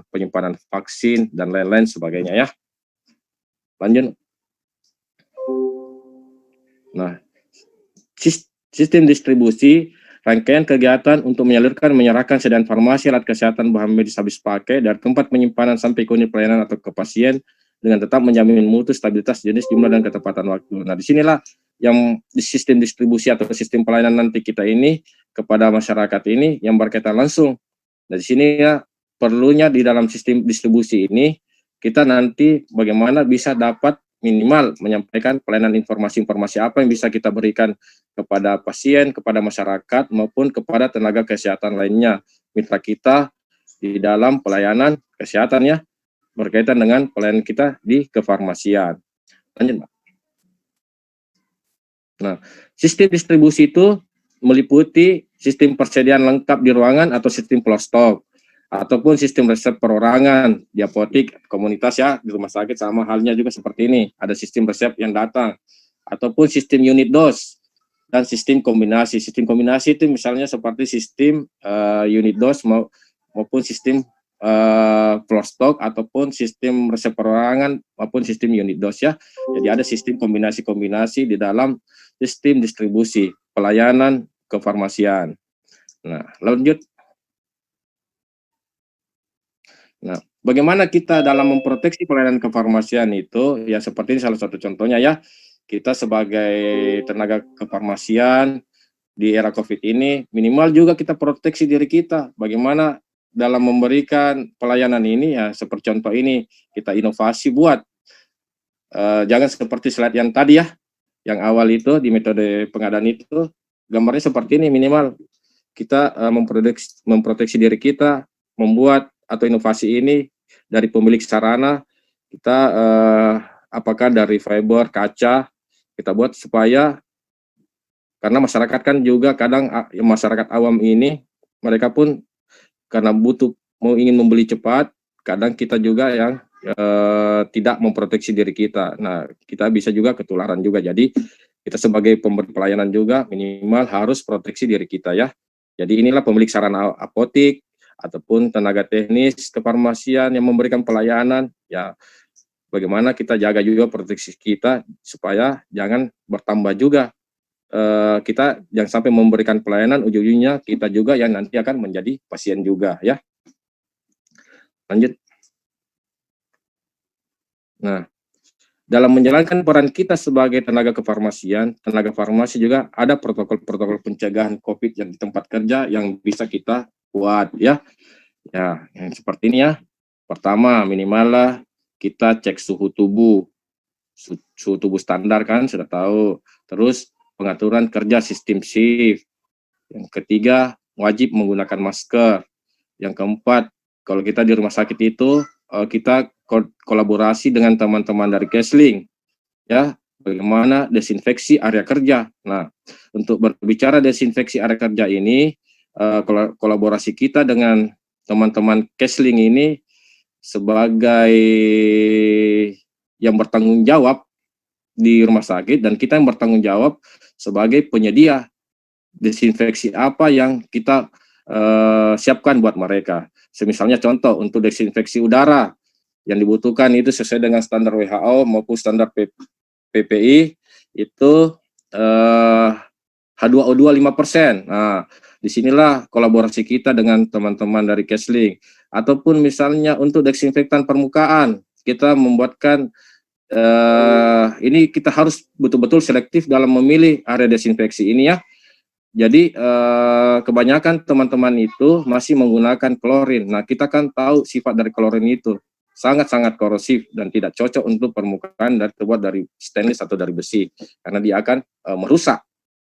penyimpanan vaksin dan lain-lain sebagainya ya. Lanjut. Nah, sistem distribusi rangkaian kegiatan untuk menyalurkan menyerahkan sediaan farmasi, alat kesehatan, bahan medis habis pakai dari tempat penyimpanan sampai ke unit pelayanan atau ke pasien dengan tetap menjamin mutu, stabilitas, jenis, jumlah, dan ketepatan waktu. Nah, disinilah yang di sistem distribusi atau sistem pelayanan nanti kita ini kepada masyarakat ini yang berkaitan langsung. Nah, di sini ya perlunya di dalam sistem distribusi ini kita nanti bagaimana bisa dapat minimal menyampaikan pelayanan informasi-informasi apa yang bisa kita berikan kepada pasien, kepada masyarakat, maupun kepada tenaga kesehatan lainnya, mitra kita di dalam pelayanan kesehatan ya, berkaitan dengan pelayanan kita di kefarmasian. Lanjut, Mbak. Nah, sistem distribusi itu meliputi sistem persediaan lengkap di ruangan atau sistem closed stock, ataupun sistem resep perorangan di apotik, komunitas ya, di rumah sakit sama halnya juga seperti ini, ada sistem resep yang datang, ataupun sistem unit dose, dan sistem kombinasi. Sistem kombinasi itu misalnya seperti sistem unit dose maupun sistem closed stock ataupun sistem resep perorangan maupun sistem unit dose ya. Jadi ada sistem kombinasi-kombinasi di dalam sistem distribusi pelayanan kefarmasian. Nah, lanjut. Nah, bagaimana kita dalam memproteksi pelayanan kefarmasian itu ya seperti ini salah satu contohnya ya. Kita sebagai tenaga kefarmasian di era COVID ini minimal juga kita proteksi diri kita. Bagaimana dalam memberikan pelayanan ini ya seperti contoh ini kita inovasi buat jangan seperti slide yang tadi ya, yang awal itu di metode pengadaan itu gambarnya seperti ini, minimal kita memproteksi diri kita, membuat atau inovasi ini dari pemilik sarana kita apakah dari fiber, kaca, kita buat supaya karena masyarakat kan juga kadang masyarakat awam ini mereka pun karena butuh ingin membeli cepat, kadang kita juga yang tidak memproteksi diri kita. Nah, kita bisa juga ketularan juga. Jadi kita sebagai pemberi pelayanan juga minimal harus proteksi diri kita ya. Jadi inilah pemilik sarana apotik ataupun tenaga teknis kefarmasian yang memberikan pelayanan ya. Bagaimana kita jaga juga proteksi kita supaya jangan bertambah juga kita jangan sampai memberikan pelayanan ujung-ujungnya kita juga yang nanti akan menjadi pasien juga ya. Lanjut. Nah, dalam menjalankan peran kita sebagai tenaga kefarmasian, tenaga farmasi juga ada protokol-protokol pencegahan COVID yang di tempat kerja yang bisa kita buat ya. Ya, yang seperti ini ya. Pertama, minimal lah kita cek suhu tubuh. Suhu tubuh standar kan sudah tahu. Terus pengaturan kerja sistem shift. Yang ketiga, wajib menggunakan masker. Yang keempat, kalau kita di rumah sakit itu kita kolaborasi dengan teman-teman dari Kesling ya, bagaimana desinfeksi area kerja. Nah, untuk berbicara desinfeksi area kerja ini kolaborasi kita dengan teman-teman Kesling ini sebagai yang bertanggung jawab di rumah sakit, dan kita yang bertanggung jawab sebagai penyedia desinfeksi apa yang kita siapkan buat mereka. Misalnya contoh untuk desinfeksi udara yang dibutuhkan itu sesuai dengan standar WHO maupun standar PPI itu H2O2 5%. Nah, disinilah kolaborasi kita dengan teman-teman dari Kesling. Ataupun misalnya untuk desinfektan permukaan, kita membuatkan ini kita harus betul-betul selektif dalam memilih area desinfeksi ini ya. Jadi kebanyakan teman-teman itu masih menggunakan klorin. Nah, kita kan tahu sifat dari klorin itu sangat-sangat korosif dan tidak cocok untuk permukaan dan terbuat dari stainless atau dari besi, karena dia akan merusak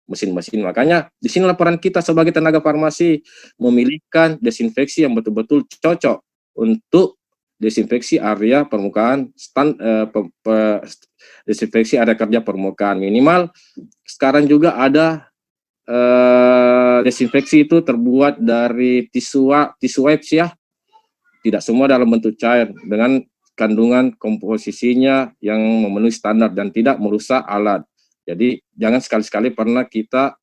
mesin-mesin. Makanya di sini laporan kita sebagai tenaga farmasi memilihkan desinfeksi yang betul-betul cocok untuk desinfeksi area permukaan, desinfeksi area kerja permukaan. Minimal sekarang juga ada desinfeksi itu terbuat dari tisu wipes ya, tidak semua dalam bentuk cair, dengan kandungan komposisinya yang memenuhi standar dan tidak merusak alat. Jadi jangan sekali-sekali pernah kita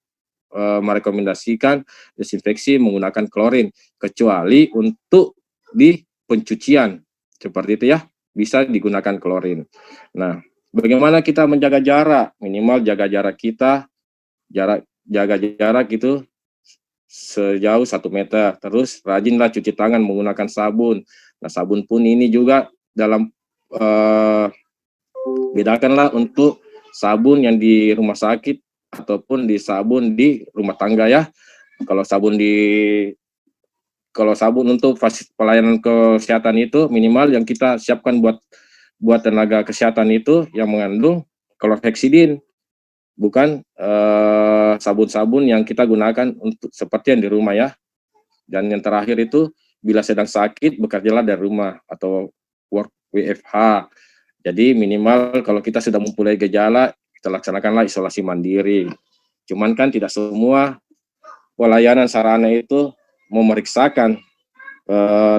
merekomendasikan desinfeksi menggunakan klorin, kecuali untuk di pencucian seperti itu ya, bisa digunakan klorin. Nah, bagaimana kita menjaga jarak? Minimal jaga jarak kita, jaga jarak itu sejauh 1 meter. Terus rajinlah cuci tangan menggunakan sabun. Nah, sabun pun ini juga dalam bedakanlah untuk sabun yang di rumah sakit ataupun di sabun di rumah tangga ya. Kalau sabun untuk pelayanan kesehatan itu minimal yang kita siapkan buat tenaga kesehatan itu yang mengandung klorheksidin, bukan sabun-sabun yang kita gunakan untuk seperti yang di rumah ya. Dan yang terakhir itu bila sedang sakit bekerjalah dari rumah atau work WFH. Jadi minimal kalau kita sudah mempunyai gejala, kita laksanakanlah isolasi mandiri. Cuman kan tidak semua pelayanan sarana itu memeriksakan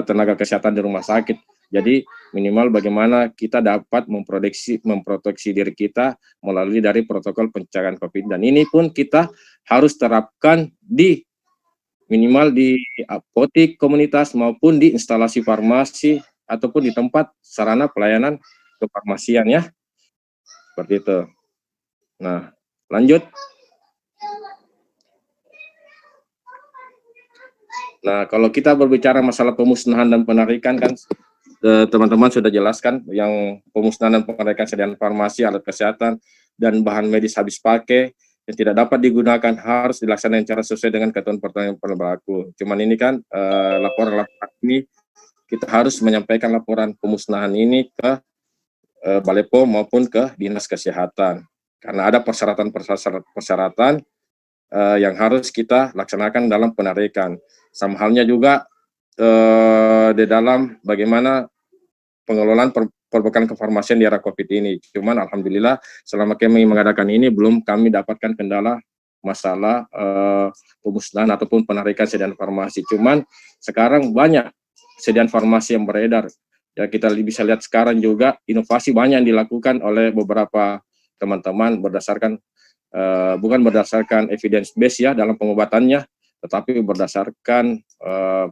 tenaga kesehatan di rumah sakit. Jadi minimal bagaimana kita dapat memproteksi diri kita melalui dari protokol pencegahan COVID. Dan ini pun kita harus terapkan di minimal di apotek komunitas maupun di instalasi farmasi ataupun di tempat sarana pelayanan kefarmasian ya. Seperti itu. Nah, lanjut. Nah, kalau kita berbicara masalah pemusnahan dan penarikan kan teman-teman sudah jelaskan yang pemusnahan dan penarikan sediaan farmasi, alat kesehatan, dan bahan medis habis pakai yang tidak dapat digunakan harus dilaksanakan secara sesuai dengan ketentuan peraturan yang berlaku. Cuman ini kan laporan-laporan ini kita harus menyampaikan laporan pemusnahan ini ke Balai POM maupun ke Dinas Kesehatan, karena ada persyaratan yang harus kita laksanakan dalam penarikan. Sama halnya juga di dalam bagaimana pengelolaan perbekalan kefarmasian di era COVID ini. Cuman alhamdulillah selama kami mengadakan ini belum kami dapatkan kendala masalah pemusnahan ataupun penarikan sediaan farmasi. Cuman sekarang banyak sediaan farmasi yang beredar. Ya, kita bisa lihat sekarang juga inovasi banyak yang dilakukan oleh beberapa teman-teman berdasarkan bukan berdasarkan evidence base ya dalam pengobatannya, tetapi berdasarkan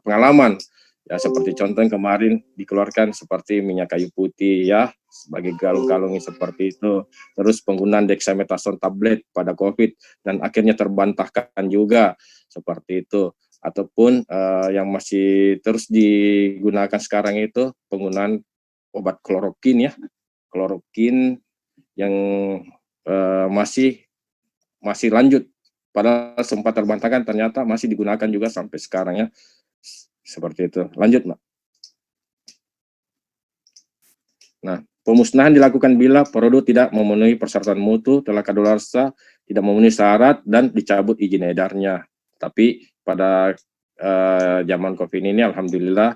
pengalaman. Ya, seperti contoh yang kemarin dikeluarkan seperti minyak kayu putih ya, sebagai galung-galung seperti itu. Terus penggunaan dexamethasone tablet pada COVID dan akhirnya terbantahkan juga seperti itu. Ataupun yang masih terus digunakan sekarang itu penggunaan obat klorokin ya, klorokin yang masih lanjut, padahal sempat terbantahkan ternyata masih digunakan juga sampai sekarang ya. Seperti itu. Lanjut, Mbak. Nah, pemusnahan dilakukan bila produk tidak memenuhi persyaratan mutu, telah kadaluarsa, tidak memenuhi syarat, dan dicabut izin edarnya. Tapi pada zaman COVID ini, alhamdulillah,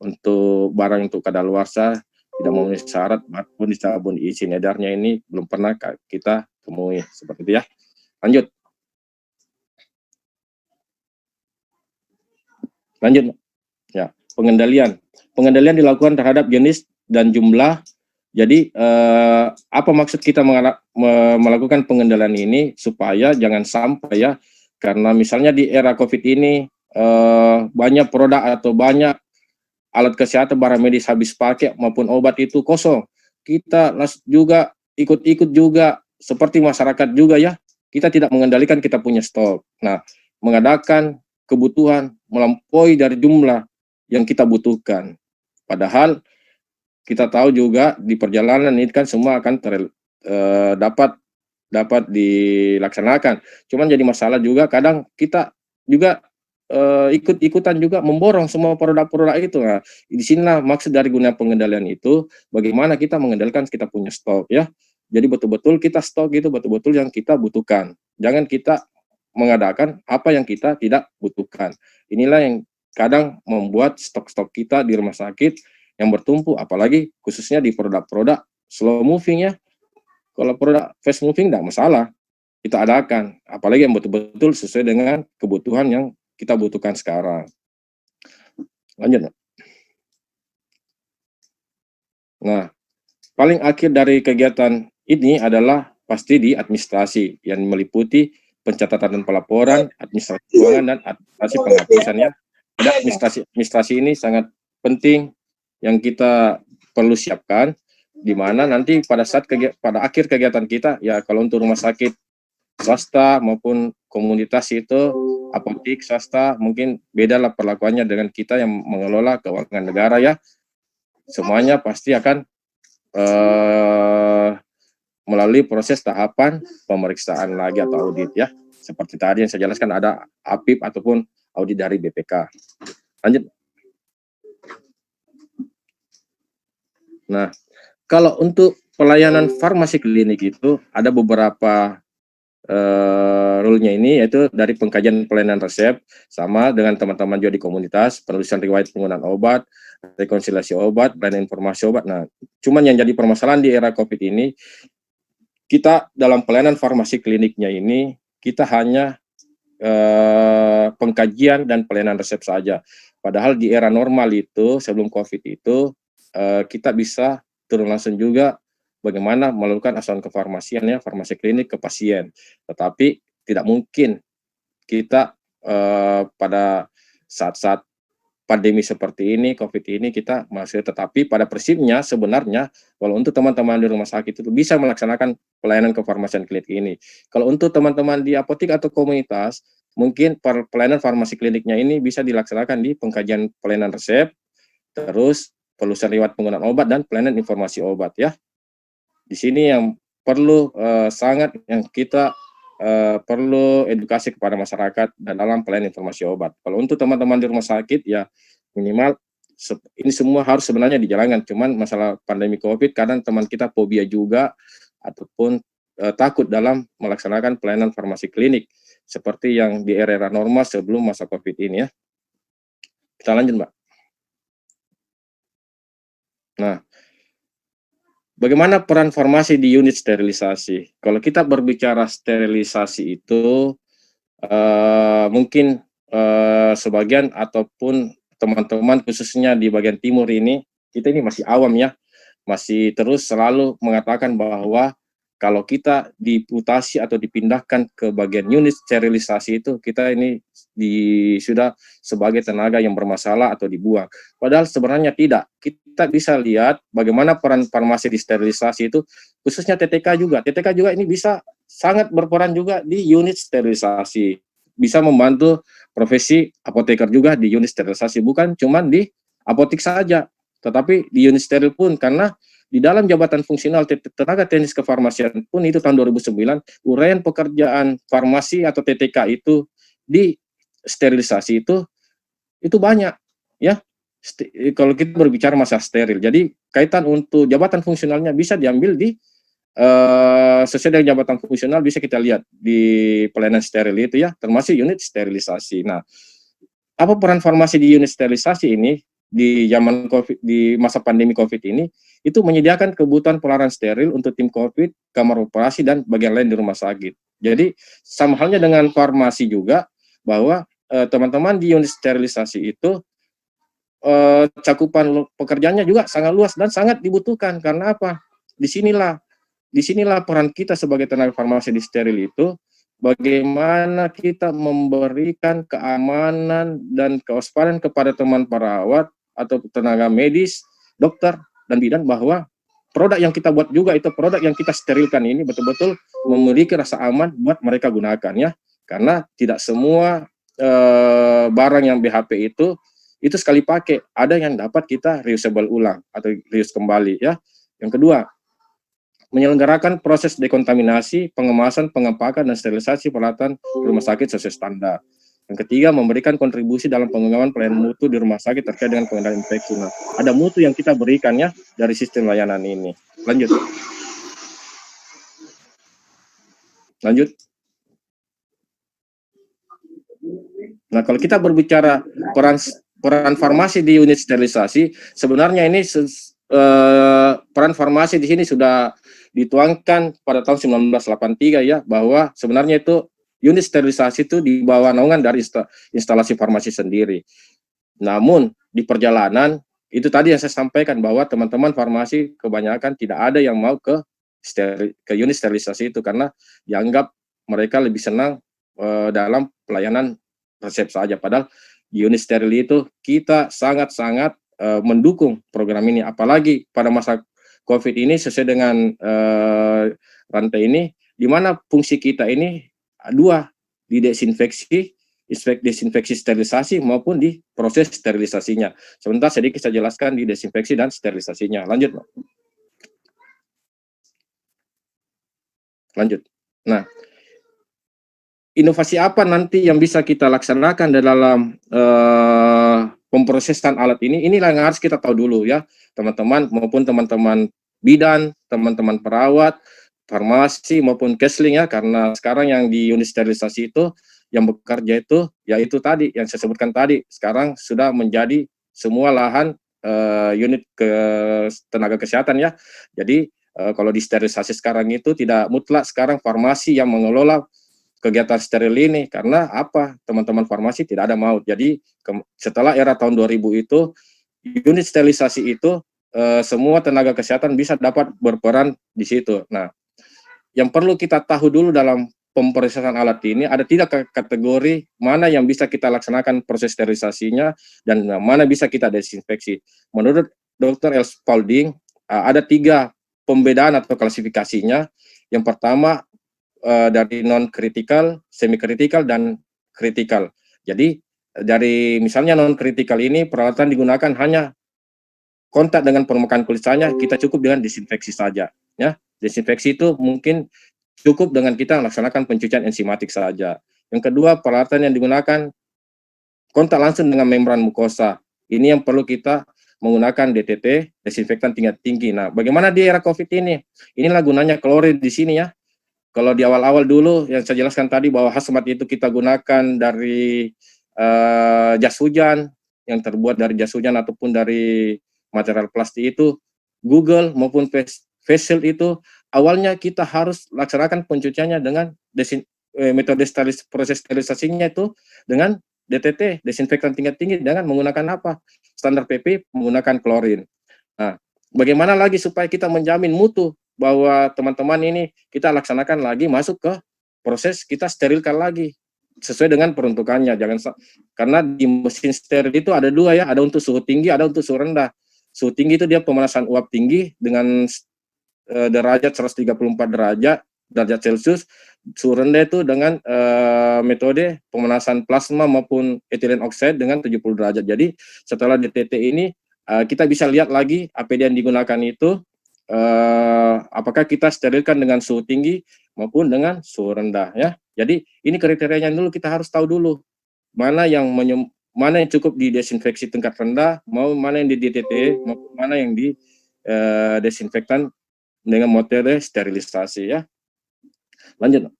untuk barang untuk kadaluarsa tidak memenuhi syarat maupun dicabut izin edarnya ini belum pernah kita temui. Seperti itu ya. Lanjut. Lanjut. Ya, pengendalian. Pengendalian dilakukan terhadap jenis dan jumlah Jadi apa maksud kita melakukan pengendalian ini supaya jangan sampai ya, karena misalnya di era COVID ini banyak produk atau banyak alat kesehatan barang medis habis pakai maupun obat itu kosong. Kita juga ikut-ikut juga seperti masyarakat juga ya. Kita tidak mengendalikan kita punya stok. Nah, mengadakan kebutuhan melampaui dari jumlah yang kita butuhkan. Padahal kita tahu juga di perjalanan ini kan semua akan dapat dilaksanakan. Cuman jadi masalah juga kadang kita juga ikut-ikutan juga memborong semua produk-produk itu. Nah, di sinilah maksud dari guna pengendalian itu, bagaimana kita mengendalikan kita punya stok ya. Jadi betul-betul kita stok itu betul-betul yang kita butuhkan. Jangan kita mengadakan apa yang kita tidak butuhkan. Inilah yang kadang membuat stok-stok kita di rumah sakit yang bertumpu, apalagi khususnya di produk-produk slow moving ya. Kalau produk fast moving tidak masalah, kita adakan. Apalagi yang betul-betul sesuai dengan kebutuhan yang kita butuhkan sekarang. Lanjut. Nah, paling akhir dari kegiatan ini adalah pasti di administrasi yang meliputi pencatatan dan pelaporan, administrasi keuangan, dan administrasi penghapusannya. Ada administrasi ini sangat penting yang kita perlu siapkan, di mana nanti pada saat pada akhir kegiatan kita, ya kalau untuk rumah sakit swasta maupun komunitas itu apotik swasta mungkin beda lah perlakuannya dengan kita yang mengelola keuangan negara ya. Semuanya pasti akan melalui proses tahapan pemeriksaan lagi atau audit ya. Seperti tadi yang saya jelaskan ada APIP ataupun audit dari BPK. Lanjut. Nah, kalau untuk pelayanan farmasi klinik itu ada beberapa rule-nya ini, yaitu dari pengkajian pelayanan resep sama dengan teman-teman juga di komunitas, penulisan riwayat penggunaan obat, rekonsiliasi obat, dan informasi obat. Nah, cuman yang jadi permasalahan di era COVID ini, kita dalam pelayanan farmasi kliniknya ini, kita hanya pengkajian dan pelayanan resep saja. Padahal di era normal itu, sebelum COVID itu, kita bisa turun langsung juga bagaimana melakukan asuhan kefarmasian ya, farmasi klinik ke pasien. Tetapi tidak mungkin kita pada saat-saat pandemi seperti ini, COVID ini kita masih, tetapi pada prinsipnya sebenarnya kalau untuk teman-teman di rumah sakit itu bisa melaksanakan pelayanan kefarmasian klinik ini. Kalau untuk teman-teman di apotik atau komunitas, mungkin pelayanan farmasi kliniknya ini bisa dilaksanakan di pengkajian pelayanan resep, terus penelusuran riwayat penggunaan obat, dan pelayanan informasi obat ya. Di sini yang perlu sangat yang kita perlu edukasi kepada masyarakat dalam pelayanan informasi obat. Kalau untuk teman-teman di rumah sakit ya minimal ini semua harus sebenarnya dijalankan. Cuman masalah pandemi COVID kadang teman kita fobia juga ataupun takut dalam melaksanakan pelayanan farmasi klinik seperti yang di era normal sebelum masa COVID ini ya. Kita lanjut, Mbak. Nah, bagaimana peran farmasi di unit sterilisasi? Kalau kita berbicara sterilisasi itu mungkin sebagian ataupun teman-teman khususnya di bagian timur ini, kita ini masih awam ya, masih terus selalu mengatakan bahwa kalau kita diputasi atau dipindahkan ke bagian unit sterilisasi itu, kita ini sudah sebagai tenaga yang bermasalah atau dibuang. Padahal sebenarnya tidak. Kita bisa lihat bagaimana peran farmasi di sterilisasi itu, khususnya TTK juga. TTK juga ini bisa sangat berperan juga di unit sterilisasi. Bisa membantu profesi apoteker juga di unit sterilisasi, bukan cuma di apotik saja, tetapi di unit steril pun, karena di dalam jabatan fungsional tenaga teknis kefarmasian pun itu tahun 2009, uraian pekerjaan farmasi atau TTK itu di sterilisasi itu banyak ya. Kalau kita berbicara masalah steril, jadi kaitan untuk jabatan fungsionalnya bisa diambil di sesuai dengan jabatan fungsional, bisa kita lihat di pelayanan steril itu ya, termasuk unit sterilisasi. Nah, apa peran farmasi di unit sterilisasi ini di zaman COVID, di masa pandemi COVID ini, itu menyediakan kebutuhan pelayanan steril untuk tim COVID, kamar operasi, dan bagian lain di rumah sakit. Jadi sama halnya dengan farmasi juga, bahwa teman-teman di unit sterilisasi itu cakupan pekerjaannya juga sangat luas dan sangat dibutuhkan. Karena apa? Disinilah peran kita sebagai tenaga farmasi di steril itu, bagaimana kita memberikan keamanan dan kewaspadaan kepada teman perawat atau tenaga medis, dokter, dan bidan bahwa produk yang kita buat juga itu produk yang kita sterilkan ini betul-betul memiliki rasa aman buat mereka gunakan ya. Karena tidak semua barang yang BHP itu sekali pakai, ada yang dapat kita reusable ulang atau reuse kembali ya. Yang kedua, menyelenggarakan proses dekontaminasi, pengemasan, pengepakan, dan sterilisasi peralatan rumah sakit sesuai standar. Yang ketiga, memberikan kontribusi dalam pengembangan pelayanan mutu di rumah sakit terkait dengan pengendalian infeksi. Nah, ada mutu yang kita berikan ya dari sistem layanan ini. Lanjut. Nah, kalau kita berbicara peran farmasi di unit sterilisasi, sebenarnya ini peran farmasi di sini sudah dituangkan pada tahun 1983 ya, bahwa sebenarnya itu unit sterilisasi itu di bawah naungan dari instalasi farmasi sendiri. Namun di perjalanan itu tadi yang saya sampaikan bahwa teman-teman farmasi kebanyakan tidak ada yang mau ke unit sterilisasi itu karena dianggap mereka lebih senang dalam pelayanan resep saja. Padahal di unit steril itu kita sangat-sangat mendukung program ini, apalagi pada masa COVID ini sesuai dengan rantai ini, di mana fungsi kita ini dua, di desinfeksi sterilisasi maupun di proses sterilisasinya. Sebentar sedikit saya jelaskan di desinfeksi dan sterilisasinya. Lanjut. Nah, inovasi apa nanti yang bisa kita laksanakan dalam pemrosesan alat ini? Inilah yang harus kita tahu dulu ya, teman-teman, maupun teman-teman bidan, teman-teman perawat, farmasi maupun kesling ya, karena sekarang yang di unit sterilisasi itu yang bekerja itu, yaitu tadi yang saya sebutkan tadi, sekarang sudah menjadi semua lahan unit tenaga kesehatan ya. Jadi kalau di sterilisasi sekarang itu tidak mutlak sekarang farmasi yang mengelola kegiatan steril ini, karena apa, teman-teman farmasi tidak ada maut. Jadi setelah era tahun 2000 itu unit sterilisasi itu semua tenaga kesehatan bisa dapat berperan di situ. Nah, yang perlu kita tahu dulu dalam pemrosesan alat ini, ada tiga kategori mana yang bisa kita laksanakan proses sterilisasinya dan mana bisa kita desinfeksi. Menurut Dr. Els Paulding ada tiga pembedaan atau klasifikasinya. Yang pertama dari non-kritikal, semi-kritikal, dan kritikal. Jadi dari misalnya non-kritikal ini peralatan digunakan hanya kontak dengan permukaan kulit saja, kita cukup dengan disinfeksi saja. Ya, desinfeksi itu mungkin cukup dengan kita melaksanakan pencucian enzimatik saja. Yang kedua, peralatan yang digunakan kontak langsung dengan membran mukosa. Ini yang perlu kita menggunakan DTT, desinfektan tingkat tinggi. Nah, bagaimana di era COVID ini? Inilah gunanya klorin di sini ya. Kalau di awal-awal dulu yang saya jelaskan tadi bahwa hazmat itu kita gunakan dari jas hujan, yang terbuat dari jas hujan ataupun dari material plastik itu, Google maupun face shield itu awalnya kita harus laksanakan pencuciannya dengan metode proses sterilisasinya itu dengan DTT, desinfektan tingkat tinggi, dengan menggunakan apa? Standar PP menggunakan klorin. Nah, bagaimana lagi supaya kita menjamin mutu bahwa teman-teman ini kita laksanakan lagi masuk ke proses kita sterilkan lagi sesuai dengan peruntukannya. Karena di mesin steril itu ada dua ya, ada untuk suhu tinggi, ada untuk suhu rendah. Suhu tinggi itu dia pemanasan uap tinggi dengan derajat 134 derajat Celcius. Suhu rendah itu dengan metode pemanasan plasma maupun ethylene oxide dengan 70 derajat. Jadi setelah DTT ini kita bisa lihat lagi APD yang digunakan itu apakah kita sterilkan dengan suhu tinggi maupun dengan suhu rendah ya. Jadi ini kriterianya dulu, kita harus tahu dulu mana yang cukup di desinfeksi tingkat rendah, mana yang di DTT, maupun mana yang di desinfektan dengan metode sterilisasi ya. Lanjut.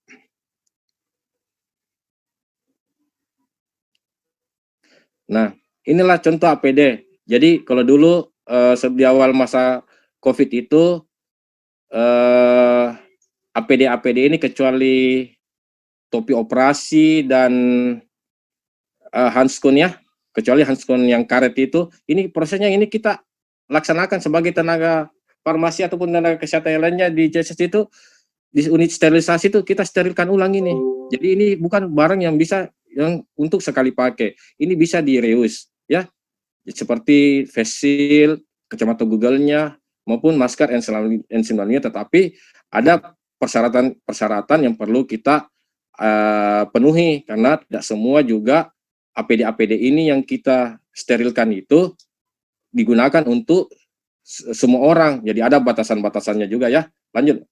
Nah, inilah contoh APD. Jadi kalau dulu di awal masa COVID itu APD ini kecuali topi operasi dan handskun ya, kecuali handphone yang karet itu, ini prosesnya ini kita laksanakan sebagai tenaga farmasi ataupun tenaga kesehatan yang lainnya di JSS itu, di unit sterilisasi itu kita sterilkan ulang ini. Jadi ini bukan barang yang bisa yang untuk sekali pakai, ini bisa di reuse ya, seperti face shield, kacamata Google-nya, maupun masker N95, tetapi ada persyaratan yang perlu kita penuhi, karena tidak semua juga APD ini yang kita sterilkan itu digunakan untuk semua orang, jadi ada batasan-batasannya juga ya. Lanjut.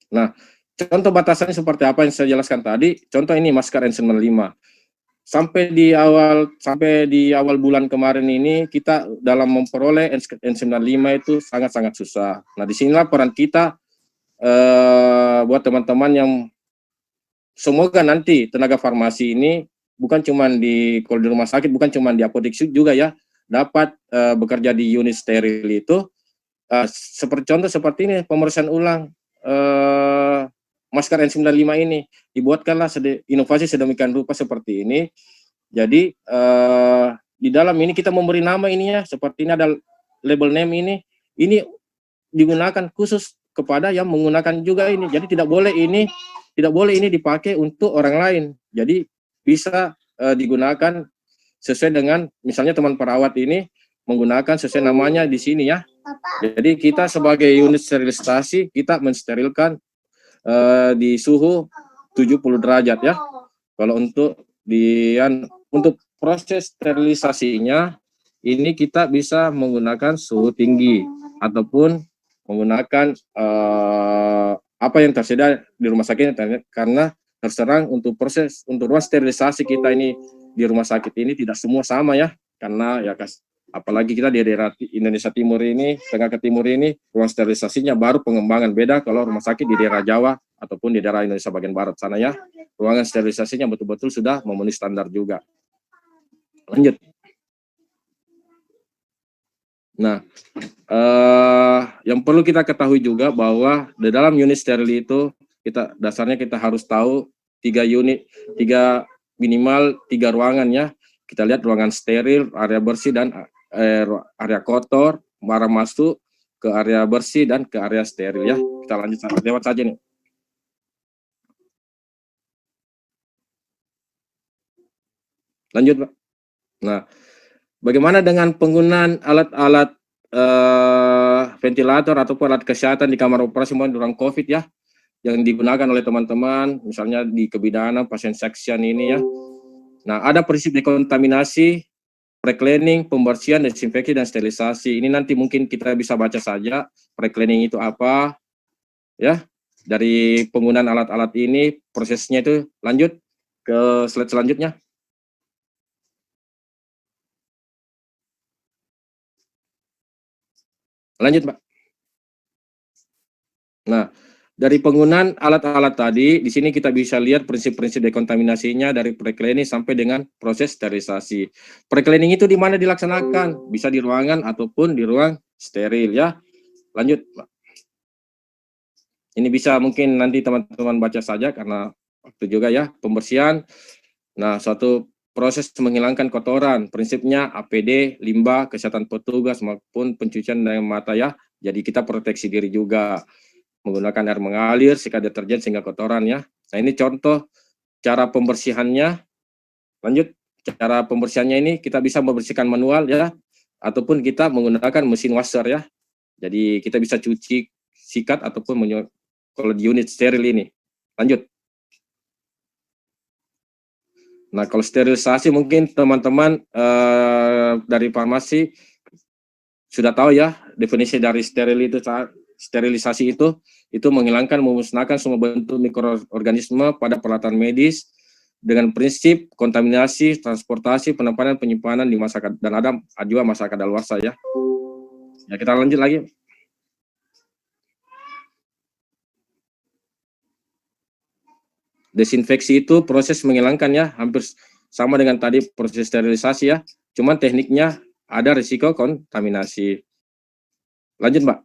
Nah, contoh batasannya seperti apa yang saya jelaskan tadi. Contoh ini masker N95. Sampai di awal bulan kemarin ini kita dalam memperoleh N95 itu sangat-sangat susah. Nah, disinilah peran kita buat teman-teman yang semoga nanti tenaga farmasi ini bukan cuma kalau di rumah sakit, bukan cuma di apotek juga ya, dapat bekerja di unit steril itu. Seperti contoh seperti ini, pemeriksaan ulang masker N95 ini dibuatkanlah inovasi sedemikian rupa seperti ini. Jadi di dalam ini kita memberi nama ini ya, seperti ini ada label name ini digunakan khusus kepada yang menggunakan juga ini. Jadi tidak boleh ini dipakai untuk orang lain. Jadi bisa digunakan sesuai dengan misalnya teman perawat ini menggunakan sesuai namanya di sini ya. Jadi kita sebagai unit sterilisasi kita mensterilkan di suhu 70 derajat ya. Kalau untuk proses sterilisasinya ini kita bisa menggunakan suhu tinggi ataupun menggunakan apa yang tersedia di rumah sakit, karena terserang untuk ruang sterilisasi kita ini di rumah sakit ini tidak semua sama ya, karena ya apalagi kita di daerah Indonesia Timur ini, tengah ke timur ini, ruang sterilisasinya baru pengembangan, beda kalau rumah sakit di daerah Jawa ataupun di daerah Indonesia bagian barat sana ya, ruangan sterilisasinya betul-betul sudah memenuhi standar juga. Lanjut. Nah, yang perlu kita ketahui juga bahwa di dalam unit steril itu dasarnya kita harus tahu minimal 3 ruangan ya. Kita lihat ruangan steril, area bersih, dan area kotor, barang masuk ke area bersih dan ke area steril ya. Kita lanjut lewat saja nih. Lanjut, Pak. Nah, bagaimana dengan penggunaan alat-alat ventilator ataupun alat kesehatan di kamar operasi maupun ruang COVID ya, yang digunakan oleh teman-teman, misalnya di kebidanan, pasien section ini ya. Nah, ada prinsip dekontaminasi, pre-cleaning, pembersihan, desinfeksi, dan sterilisasi. Ini nanti mungkin kita bisa baca saja pre-cleaning itu apa, ya. Dari penggunaan alat-alat ini, prosesnya itu. Lanjut ke slide selanjutnya. Lanjut, Pak. Nah, dari penggunaan alat-alat tadi, di sini kita bisa lihat prinsip-prinsip dekontaminasinya dari pre-cleaning sampai dengan proses sterilisasi. Pre-cleaning itu di mana dilaksanakan? Bisa di ruangan ataupun di ruang steril ya. Lanjut, Pak. Ini bisa mungkin nanti teman-teman baca saja karena waktu juga ya. Pembersihan. Nah, suatu proses menghilangkan kotoran. Prinsipnya APD, limbah, kesehatan petugas maupun pencucian dengan mata ya. Jadi kita proteksi diri juga. Menggunakan air mengalir, sikat deterjen sehingga kotoran ya. Nah, ini contoh cara pembersihannya. Lanjut, cara pembersihannya ini kita bisa membersihkan manual ya, ataupun kita menggunakan mesin washer ya. Jadi kita bisa cuci sikat ataupun kalau di unit steril ini. Lanjut. Nah, kalau sterilisasi mungkin teman-teman dari farmasi sudah tahu ya definisi dari sterilisasi itu menghilangkan, memusnahkan semua bentuk mikroorganisme pada peralatan medis dengan prinsip kontaminasi, transportasi, penempanan, penyimpanan di masyarakat, dan ada juga masa kadaluarsa ya. Ya, kita lanjut lagi. Desinfeksi itu proses menghilangkan ya, hampir sama dengan tadi proses sterilisasi ya, cuman tekniknya ada risiko kontaminasi. Lanjut, Mbak.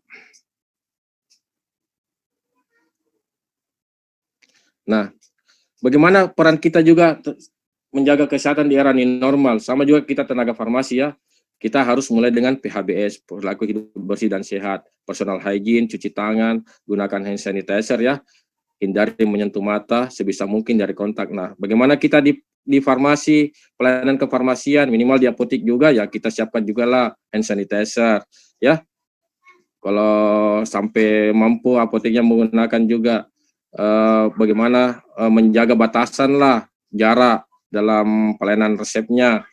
Nah, bagaimana peran kita juga menjaga kesehatan di era new normal. Sama juga kita tenaga farmasi ya. Kita harus mulai dengan PHBS, perilaku hidup bersih dan sehat, personal hygiene, cuci tangan, gunakan hand sanitizer ya, hindari menyentuh mata sebisa mungkin dari kontak. Nah, bagaimana kita di farmasi, pelayanan kefarmasian, minimal di apotek juga ya kita siapkan juga lah hand sanitizer ya. Kalau sampai mampu apoteknya menggunakan juga bagaimana menjaga batasan lah jarak dalam pelayanan resepnya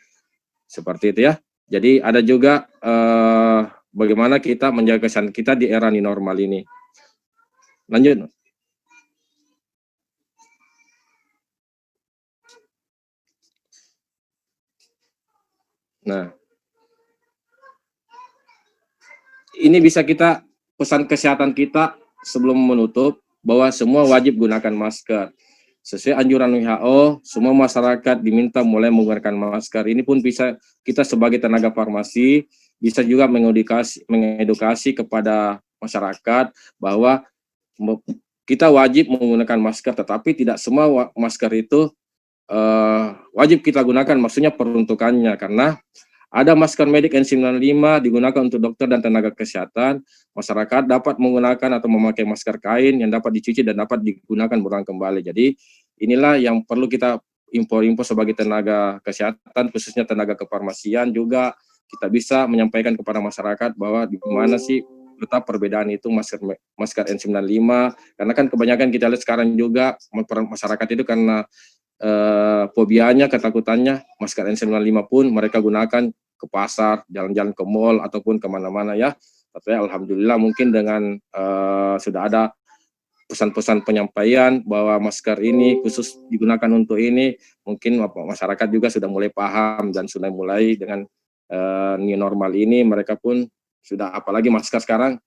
seperti itu ya. Jadi ada juga bagaimana kita menjaga kesehatan kita di era new normal ini. Lanjut. Nah, ini bisa kita pesan kesehatan kita sebelum menutup bahwa semua wajib gunakan masker. Sesuai anjuran WHO, semua masyarakat diminta mulai menggunakan masker. Ini pun bisa kita sebagai tenaga farmasi bisa juga mengedukasi kepada masyarakat bahwa kita wajib menggunakan masker, tetapi tidak semua masker itu wajib kita gunakan, maksudnya peruntukannya, karena ada masker medik N95 digunakan untuk dokter dan tenaga kesehatan. Masyarakat dapat menggunakan atau memakai masker kain yang dapat dicuci dan dapat digunakan berulang kembali. Jadi inilah yang perlu kita info-info sebagai tenaga kesehatan, khususnya tenaga kefarmasian juga kita bisa menyampaikan kepada masyarakat bahwa di mana sih letak perbedaan itu masker N95, karena kan kebanyakan kita lihat sekarang juga masyarakat itu karena fobianya, ketakutannya, masker N95 pun mereka gunakan ke pasar, jalan-jalan ke mall, ataupun kemana-mana ya. Tapi alhamdulillah mungkin dengan sudah ada pesan-pesan penyampaian bahwa masker ini khusus digunakan untuk ini, mungkin masyarakat juga sudah mulai paham dan sudah mulai dengan new normal ini, mereka pun sudah, apalagi masker sekarang,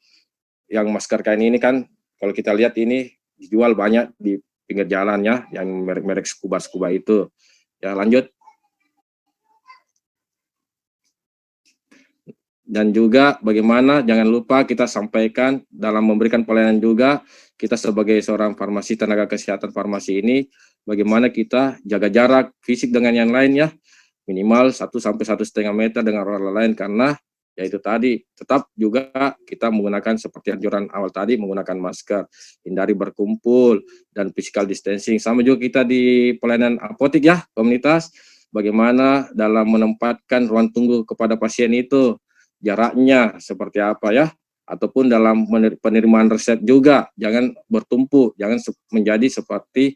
yang masker kain ini kan, kalau kita lihat ini dijual banyak di pinggir jalan ya, yang merek-merek scuba itu. Ya, lanjut. Dan juga bagaimana jangan lupa kita sampaikan dalam memberikan pelayanan juga, kita sebagai seorang farmasi, tenaga kesehatan farmasi ini, bagaimana kita jaga jarak fisik dengan yang lain ya, minimal 1 sampai 1,5 meter dengan orang lain, karena ya itu tadi, tetap juga kita menggunakan seperti anjuran awal tadi, menggunakan masker, hindari berkumpul, dan physical distancing. Sama juga kita di pelayanan apotek ya, komunitas, bagaimana dalam menempatkan ruang tunggu kepada pasien itu, jaraknya seperti apa ya, ataupun dalam penerimaan resep juga, jangan bertumpuk, jangan menjadi seperti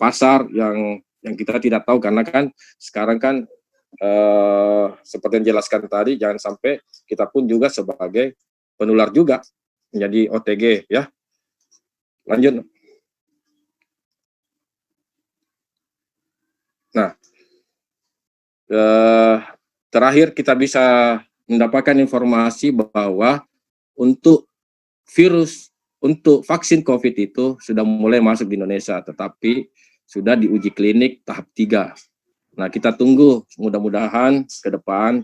pasar yang kita tidak tahu, karena kan sekarang kan seperti yang dijelaskan tadi, jangan sampai kita pun juga sebagai penular juga menjadi OTG ya. Lanjut. Nah, terakhir kita bisa mendapatkan informasi bahwa untuk vaksin COVID itu sudah mulai masuk di Indonesia, tetapi sudah diuji klinik tahap 3. Nah, kita tunggu mudah-mudahan ke depan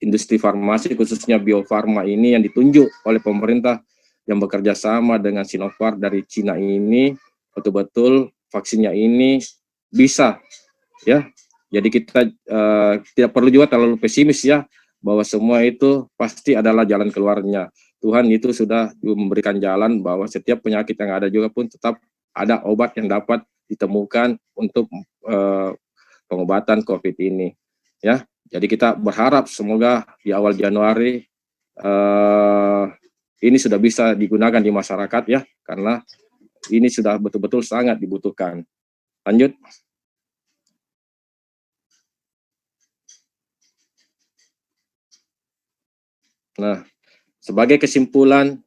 industri farmasi khususnya Bio Farma ini yang ditunjuk oleh pemerintah yang bekerja sama dengan Sinovac dari Cina ini, betul-betul vaksinnya ini bisa ya. Jadi kita tidak perlu juga terlalu pesimis ya, bahwa semua itu pasti adalah jalan keluarnya. Tuhan itu sudah memberikan jalan bahwa setiap penyakit yang ada juga pun tetap ada obat yang dapat ditemukan untuk pengobatan COVID ini ya. Jadi kita berharap semoga di awal Januari ini sudah bisa digunakan di masyarakat ya, karena ini sudah betul-betul sangat dibutuhkan. Lanjut. Nah, sebagai kesimpulan,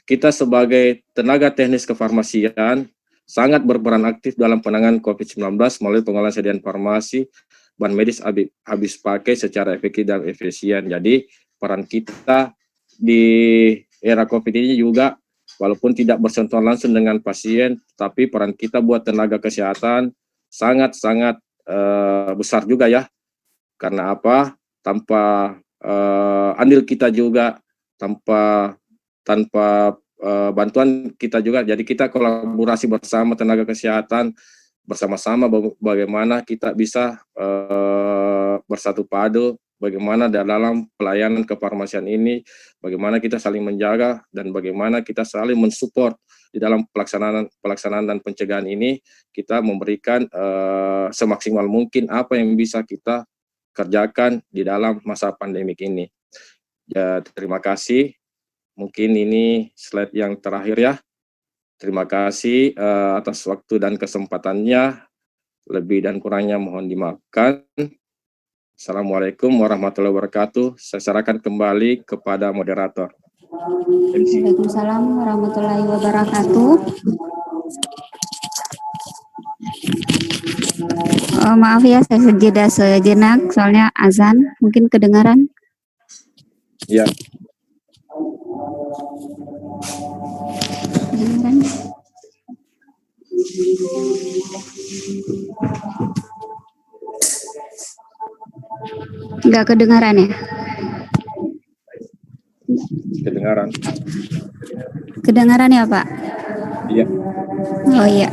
kita sebagai tenaga teknis kefarmasian sangat berperan aktif dalam penanganan COVID-19 melalui pengolahan sediaan farmasi, bahan medis habis pakai secara efektif dan efisien. Jadi peran kita di era COVID ini juga, walaupun tidak bersentuhan langsung dengan pasien, tapi peran kita buat tenaga kesehatan sangat-sangat besar juga ya. Karena apa? Tanpa andil kita juga, tanpa bantuan kita juga. Jadi kita kolaborasi bersama tenaga kesehatan, bersama-sama bagaimana kita bisa bersatu padu, bagaimana dalam pelayanan kefarmasian ini, bagaimana kita saling menjaga, dan bagaimana kita saling mensupport di dalam pelaksanaan dan pencegahan ini. Kita memberikan semaksimal mungkin apa yang bisa kita kerjakan di dalam masa pandemik ini. Ya, terima kasih. Mungkin ini slide yang terakhir ya. Terima kasih atas waktu dan kesempatannya. Lebih dan kurangnya mohon dimaafkan. Assalamualaikum warahmatullahi wabarakatuh. Saya serahkan kembali kepada moderator. Waalaikumsalam warahmatullahi wabarakatuh. Maaf ya, saya jeda sejenak soalnya azan, mungkin kedengaran. Ya. Kedengaran. Enggak kedengaran ya? Kedengaran. Kedengaran ya, Pak? Iya. Oh iya.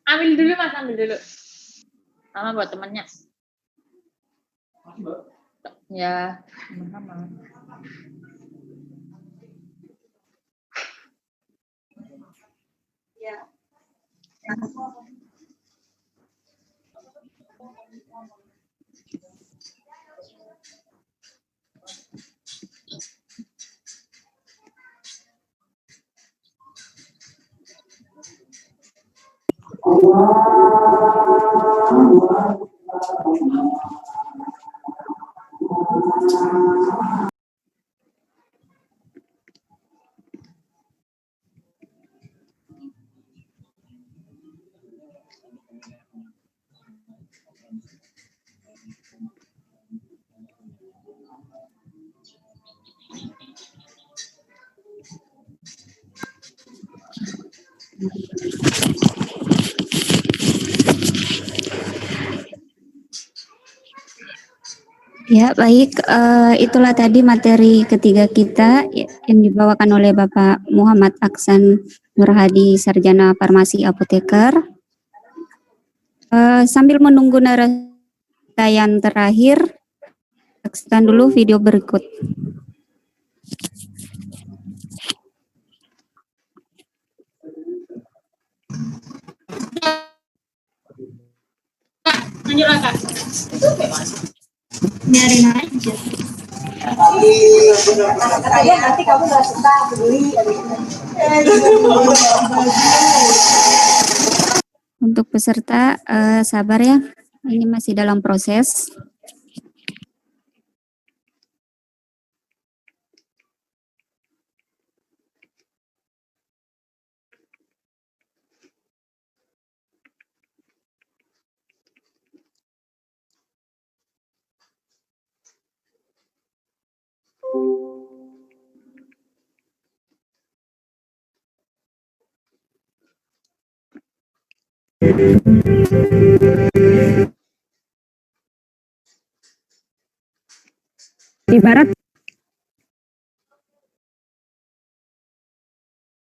Ambil dulu Mas, ambil dulu. Sama buat temannya. Ya, sama-sama. Ya. Ya, baik. Itulah tadi materi ketiga kita yang dibawakan oleh Bapak Muhammad Aksan Nurhadi, Sarjana Farmasi Apoteker. Sambil menunggu narasumber yang terakhir, saksikan dulu video berikut. Lanjutlah Kak. Biarin aja. Nanti kamu nggak suka beli. Untuk peserta sabar ya, ini masih dalam proses. Ibarat